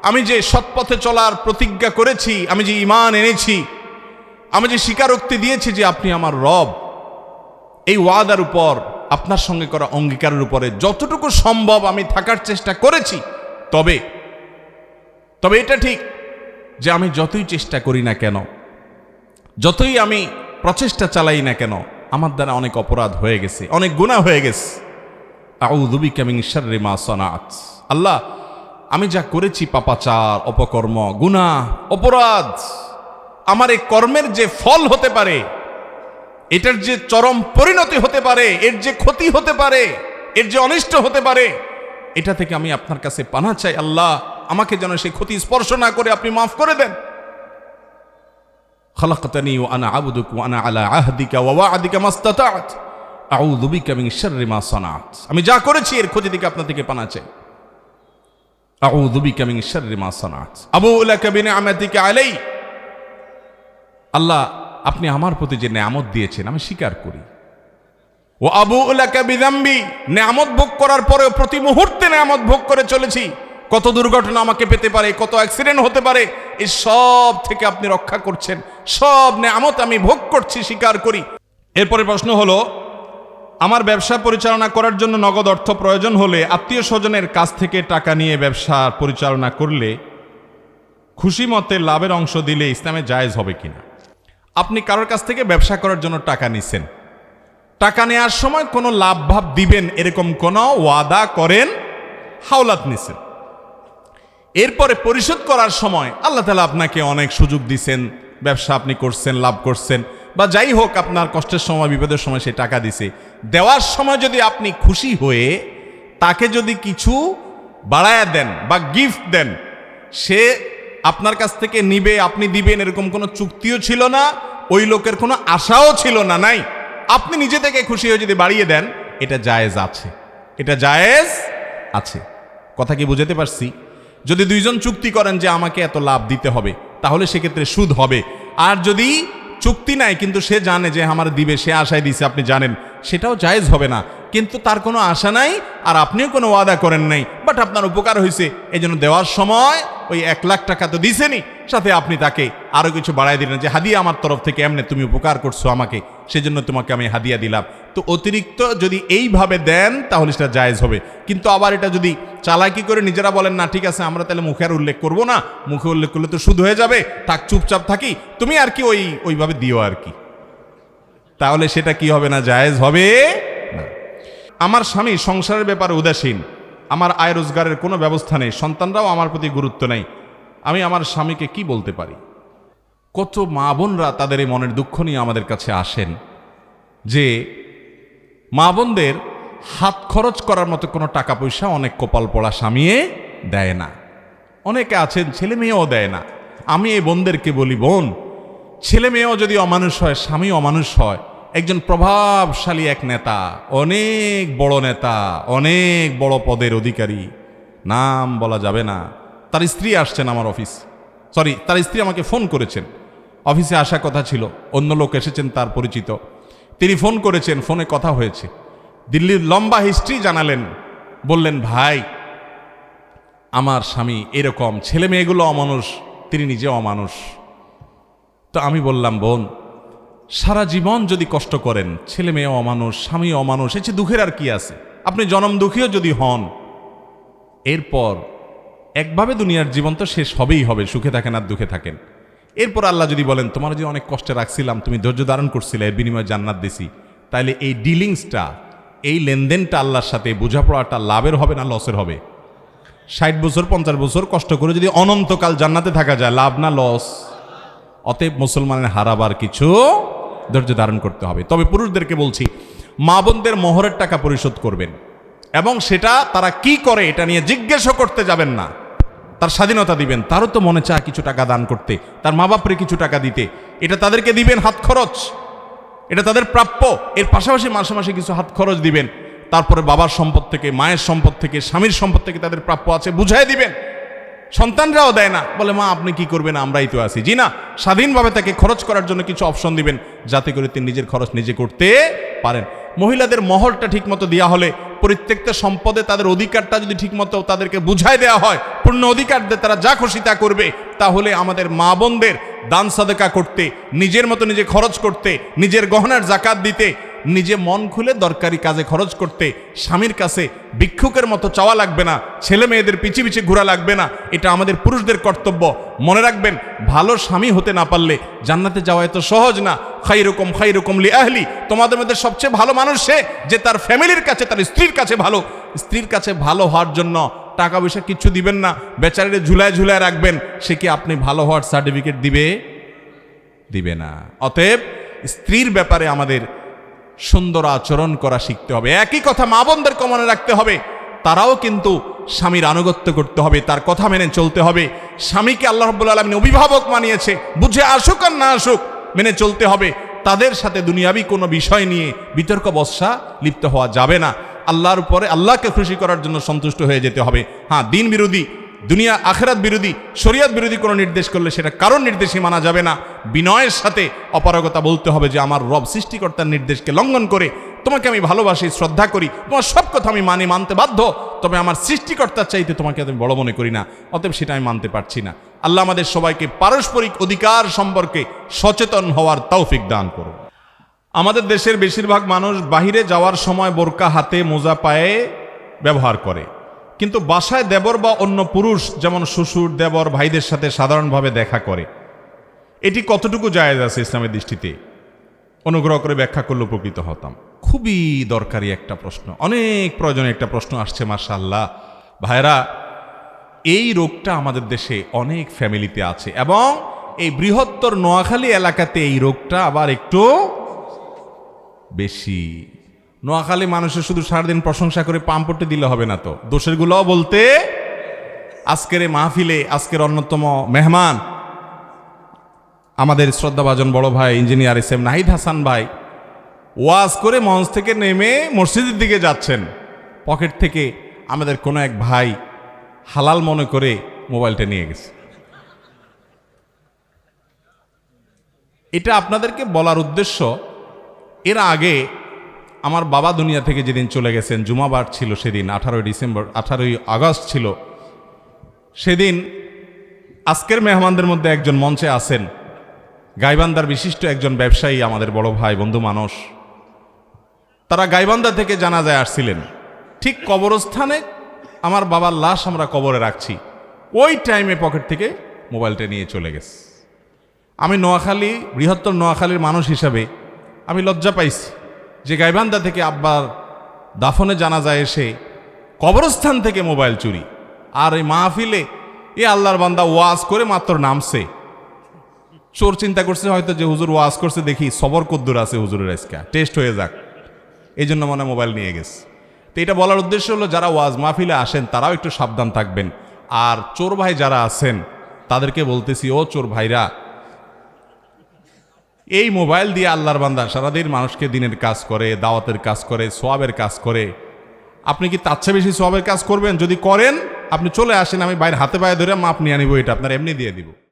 A: আমি যে সৎপথে চলার প্রতিজ্ঞা করেছি, আমি যে ঈমান এনেছি, আমি যে স্বীকারোক্তি দিয়েছি যে আপনি আমার রব, এই ওয়াদার উপর, আপনার সঙ্গে করা অঙ্গীকারের উপরে যতটুকু সম্ভব আমি থাকার চেষ্টা করেছি। তবে এটা ঠিক যে আমি যতই চেষ্টা করি না কেন, যতই আমি প্রচেষ্টা চালাই না কেন, আমার দ্বারা অনেক অপরাধ হয়ে গেছে, অনেক গুনাহ হয়ে গেছে। আউযু বিকা মিন শাররি মা সানাত, আল্লাহ আমি যা করেছি পাপাচার, অপকর্ম, গুনাহ, অপরাধ, আমার এই কর্মের যে ফল হতে পারে, এটার যে চরম পরিণতি হতে পারে, এর যে ক্ষতি হতে পারে, এর যে অনিষ্ট হতে পারে, এটা থেকে আমি আপনার কাছে পানাহ চাই। আল্লাহ, আমাকে যেন সেই ক্ষতি স্পর্শ না করে আপনি মাফ করে দেন। খালাকতানি ওয়া আনা আবদুকা ওয়া আনা আলা আহদিকা ওয়া ওয়া'দিকা মাসতাতা'ত আউযু বিকা মিন শাররি মা সানা'ত। আমি যা করেছি এর ক্ষতি থেকে আপনার থেকে পানাহ চাই। আউযু বিকা মিন শাররি মা সানা'ত আবুউ লাকা বিনি'মাতিকা আলাই। আল্লাহ, আপনি আমার প্রতি যে নেয়ামত দিয়েছেন আমি স্বীকার করি। ও আবুউ লাকা বিযামবি, নেয়ামত ভোগ করার পরেও প্রতি মুহূর্তে নেয়ামত ভোগ করে চলেছি। কত দুর্ঘটনা আমাকে পেতে পারে, কত অ্যাক্সিডেন্ট হতে পারে, এই সব থেকে আপনি রক্ষা করছেন। সব নেয়ামত আমি ভোগ করছি, স্বীকার করি। এরপরে প্রশ্ন হলো, আমার ব্যবসা পরিচালনা করার জন্য নগদ অর্থ প্রয়োজন হলে আত্মীয় স্বজনের কাছ থেকে টাকা নিয়ে ব্যবসা পরিচালনা করলে খুশি মতে লাভের অংশ দিলে ইসলামে জায়েজ হবে কিনা? আপনি কারোর কাছ থেকে ব্যবসা করার জন্য টাকা নিছেন, টাকা নেওয়ার সময় কোনো লাভ ভাব দিবেন এরকম কোনো ওয়াদা করেন, হাওলাত নিছেন। এরপরে পরিশোধ করার সময় আল্লাহ তাআলা আপনাকে অনেক সুযোগ দিছেন, ব্যবসা আপনি করছেন, লাভ করছেন, বা যাই হোক আপনার কষ্টের সময় বিপদের সময় সে টাকা দিছে। দেওয়ার সময় যদি আপনি খুশি হয়ে তাকে যদি কিছু বাড়ায়া দেন বা গিফট দেন, সে আপনার কাছ থেকে নিবে, আপনি দিবেন, এরকম কোনো চুক্তিও ছিল না, ওই লোকের কোনো আশাও ছিল না, নাই। আপনি নিজে থেকে খুশি হয়ে যদি বাড়িয়ে দেন, এটা জায়েজ আছে, এটা জায়েজ আছে। কথা কি বুঝাতে পারছি? যদি দুইজন চুক্তি করেন যে আমাকে এত লাভ দিতে হবে, তাহলে সেক্ষেত্রে সুদ হবে। আর যদি চুক্তি নাই কিন্তু সে জানে যে আমার দিবে, সে আশায় দিছে, আপনি জানেন, সেটাও জায়েজ হবে না। কিন্তু তার কোনো আশা নাই আর আপনিও কোনো ওয়াদা করেন নাই, বাট আপনার উপকার হয়েছে, এই জন্য দেওয়ার সময় ওই 1 লাখ টাকা তো দিছেনি, সাথে আপনি তাকে আরও কিছু বাড়াই দিলেন যে হাদিয়া আমার তরফ থেকে, এমনি তুমি উপকার করছো আমাকে, সেজন্য তোমাকে আমি হাদিয়া দিলাম। তো অতিরিক্ত যদি এইভাবে দেন তাহলে সেটা জায়েজ হবে। কিন্তু আবার এটা যদি চালাকি করে নিজেরা বলেন, না ঠিক আছে আমরা তাহলে মুখে আর উল্লেখ করবো না, মুখে উল্লেখ করলে তো সুদ হয়ে যাবে, থাক চুপচাপ থাকি, তুমি আর কি ওইভাবে দিও আর কি, তাহলে সেটা কি হবে না? জায়েজ হবে না। আমার স্বামী সংসারের ব্যাপারে উদাসীন, আমার আয় রোজগারের কোনো ব্যবস্থা নেই, সন্তানরাও আমার প্রতি গুরুত্ব নেই, আমি আমার স্বামীকে কি বলতে পারি? কত মা বোনরা তাদের এই মনের দুঃখ নিয়ে আমাদের কাছে আসেন যে মা বোনদের হাত খরচ করার মতো কোনো টাকা পয়সা অনেক কপাল পড়া স্বামীয়ে দেয় না। অনেকে আছেন ছেলে মেয়েও দেয় না। আমি এই বোনদেরকে বলি, বোন, ছেলে মেয়েও যদি অমানুষ হয়, স্বামী অমানুষ হয়, একজন প্রভাবশালী এক নেতা, অনেক বড় নেতা, অনেক বড় পদের অধিকারী, নাম বলা যাবে না, তার স্ত্রী আসছেন আমার অফিস, তার স্ত্রী আমাকে ফোন করেছেন, অফিসে আসা কথা ছিল, অন্য লোক এসেছেন তার পরিচিত, তিনি ফোন করেছেন, ফোনে কথা হয়েছে, দিল্লির লম্বা হিস্ট্রি জানালেন, বললেন ভাই আমার স্বামী এরকম, ছেলে মেয়েগুলো অমানুষ, তিনি নিজে অমানুষ। তো আমি বললাম, বোন, সারা জীবন যদি কষ্ট করেন, ছেলে মেয়ে অমানুষ, স্বামী অমানুষ, এর চেয়ে দুঃখের আর কি আছে? আপনি জনম দুঃখীও যদি হন, এরপর একভাবে দুনিয়ার জীবন তো শেষ হবেই হবে, সুখে থাকেন আর দুঃখে থাকেন। এরপর আল্লাহ যদি বলেন তোমার যে অনেক কষ্টে রাখছিলাম, তুমি ধৈর্য ধারণ করছিলে, এর বিনিময়ে জান্নাত দিছি, তাইলে এই ডিলিংসটা, এই লেনদেনটা আল্লাহর সাথে বোঝাপড়াটা লাভের হবে না লসের হবে? 60 বছর 50 বছর কষ্ট করে যদি অনন্তকাল জান্নাতে থাকা যায়, লাভ না লস? অতএব মুসলমানের হারাবার কিছু, ধৈর্য ধারণ করতে হবে। তবে পুরুষদেরকে বলছি, মা বোনদের মোহরের টাকা পরিশোধ করবেন, এবং সেটা তারা কি করে এটা নিয়ে জিজ্ঞেসও করতে যাবেন না, তার স্বাধীনতা দিবেন। তারও তো মনে চায় কিছু টাকা দান করতে, তার মা বাপরে কিছু টাকা দিতে, এটা তাদেরকে দিবেন হাত খরচ, এটা তাদের প্রাপ্য। এর পাশাপাশি মাসে মাসে কিছু হাত খরচ দিবেন, তারপরে বাবার সম্পদ থেকে, মায়ের সম্পদ থেকে, স্বামীর সম্পদ থেকে তাদের প্রাপ্য আছে, বুঝাই দিবেন। সন্তানরাও দেয় না, বলে মা আপনি কি করবেন, আমরাই তো আছি। জি না, স্বাধীনভাবে তাকে খরচ করার জন্য কিছু অপশন দিবেন, যাতে করে তিনি নিজের খরচ নিজে করতে পারেন। মহিলাদের মহরটা ঠিকমতো দেওয়া হলে, প্রত্যেকটা সম্পদে তাদের অধিকারটা যদি ঠিকমতো তাদেরকে বুঝাই দেওয়া হয়, পূর্ণ অধিকার দিয়ে তারা যা খুশি তা করবে, তাহলে আমাদের মা বোনদের দান সাদেকা করতে, নিজের মতো নিজে খরচ করতে, নিজের গহনার জাকাত দিতে, নিজে মন খুলে দরকারি কাজে খরচ করতে, স্বামীর কাছে ভিক্ষুকের মতো চাওয়া লাগবে না, ছেলে মেয়েদের পিছে পিছে ঘোরা লাগবে না। এটা আমাদের পুরুষদের কর্তব্য। মনে রাখবেন, ভালো স্বামী হতে না পারলে জান্নাতে যাওয়া এত সহজ না। খাইরুকুম লি আহলি, তোমাদের মধ্যে সবচেয়ে ভালো মানুষ সে যে তার ফ্যামিলির কাছে, তার স্ত্রীর কাছে ভালো। স্ত্রীর কাছে ভালো হওয়ার জন্য টাকা পয়সা কিচ্ছু দিবেন না, বেচারিরে ঝুলায় ঝুলায় রাখবেন, সে কি আপনি ভালো হওয়ার সার্টিফিকেট দিবে? দিবে না। অতএব স্ত্রীর ব্যাপারে আমাদের সুন্দর আচরণ করা শিখতে হবে। একই কথা মা বোনদেরকে মনে রাখতে হবে, তারাও কিন্তু স্বামীর আনুগত্য করতে হবে, তার কথা মেনে চলতে হবে। স্বামীকে আল্লাহ রাব্বুল আলামিন অভিভাবক মানিয়েছে, বুঝে আসুক আর না আসুক মেনে চলতে হবে। তাদের সাথে দুনিয়াবি কোনো বিষয় নিয়ে বিতর্ক বর্ষা লিপ্ত হওয়া যাবে না। আল্লাহর উপরে আল্লাহকে খুশি করার জন্য সন্তুষ্ট হয়ে যেতে হবে। হ্যাঁ, দিন বিরোধী, দুনিয়া আখেরাত বিরোধী, শরীয়ত বিরোধী কোনো নির্দেশ করলে সেটা কারোর নির্দেশই মানা যাবে না। বিনয়ের সাথে অপারগতা বলতে হবে যে আমার রব সৃষ্টিকর্তার নির্দেশকে লঙ্ঘন করে তোমাকে আমি ভালোবাসি, শ্রদ্ধা করি, তোমার সব কথা আমি মানতে বাধ্য, তবে আমার সৃষ্টিকর্তার চাইতে তোমাকে আমি বড় মনে করি না, অতএব সেটা আমি মানতে পারছি না। আল্লাহ আমাদের সবাইকে পারস্পরিক অধিকার সম্পর্কে সচেতন হওয়ার তৌফিক দান করুন। আমাদের দেশের বেশিরভাগ মানুষ বাহিরে যাওয়ার সময় বোরকা হাতে মোজা পায়ে ব্যবহার করে, কিন্তু বাসায় দেবর বা অন্য পুরুষ যেমন শ্বশুর, দেবর, ভাইদের সাথে সাধারণভাবে দেখা করে। এটি কতটুকু জায়েজ আছে ইসলামের দৃষ্টিতে? অনুগ্রহ করে ব্যাখ্যা করলে উপকৃত হতাম। খুবই দরকারি একটা প্রশ্ন, অনেক প্রয়োজনীয় একটা প্রশ্ন আসছে। মাশাআল্লাহ ভাইরা, এই রোগটা আমাদের দেশে অনেক ফ্যামিলিতে আছে এবং এই বৃহত্তর নোয়াখালী এলাকাতে এই রোগটা আবার একটু বেশি। নোয়াখালী মানুষের শুধু সারাদিন প্রশংসা করে পাম পড়তে দিলে হবে না, তো দোষেরগুলোও বলতে। আজকের এই মাহফিলে আজকের অন্যতম মেহমান আমাদের শ্রদ্ধাভাজন বড় ভাই engineer S M Nahid Hasan ভাই ওয়াজ করে মঞ্চ থেকে নেমে মসজিদের দিকে যাচ্ছেন। পকেট থেকে আমাদের কোনো এক ভাই হালাল মনে করে মোবাইলটা নিয়ে গেছে। এটা আপনাদেরকে বলার উদ্দেশ্য, এর আগে আমার বাবা দুনিয়া থেকে যেদিন চলে গেছেন, জুমাবার ছিল সেদিন 18ই আগস্ট ছিল, সেদিন আজকের মেহমানদের মধ্যে একজন মঞ্চে আছেন, গাইবান্ধার বিশিষ্ট একজন ব্যবসায়ী, আমাদের বড় ভাই, বন্ধু মানুষ। তারা গাইবান্ধা থেকে জানাজায় আসছিলেন। ঠিক কবরস্থানে আমার বাবার লাশ আমরা কবরে রাখছি, ওই টাইমে পকেট থেকে মোবাইলটা নিয়ে চলে গেছে। আমি নোয়াখালী, বৃহত্তর নোয়াখালীর মানুষ হিসাবে আমি লজ্জা পাইছি যে গাইবান্ধা থেকে আব্বার দাফনে জানাজায় এসে কবরস্থান থেকে মোবাইল চুরি। আর এই মাহফিলে এ আল্লাহর বান্দা ওয়াজ করে মাত্র নামছে, চোর চিন্তা করছে হয়তো যে হুজুর ওয়াজ করছে, দেখি সবর কদ্দুর আছে হুজুরের, আজকে টেস্ট হয়ে যাক, এই জন্য মনে মোবাইল নিয়ে গেছে। তো এটা বলার উদ্দেশ্য হলো, যারা ওয়াজ মাহফিলে আসেন তারাও একটু সাবধান থাকবেন। আর চোর ভাই যারা আছেন তাদেরকে বলতেছি, ও চোর ভাইরা, এই মোবাইল দিয়ে আল্লাহর বান্দা সারাদিন মানুষকে দিনের কাজ করে, দাওয়াতের কাজ করে, সোয়াবের কাজ করে, আপনি কি তার চেয়ে বেশি সোয়াবের কাজ করবেন? যদি করেন আপনি চলে আসেন, আমি বাইরে হাতে পায়ে ধরে মাপ নিয়ে আনিব, এটা আপনার এমনি দিয়ে দিব।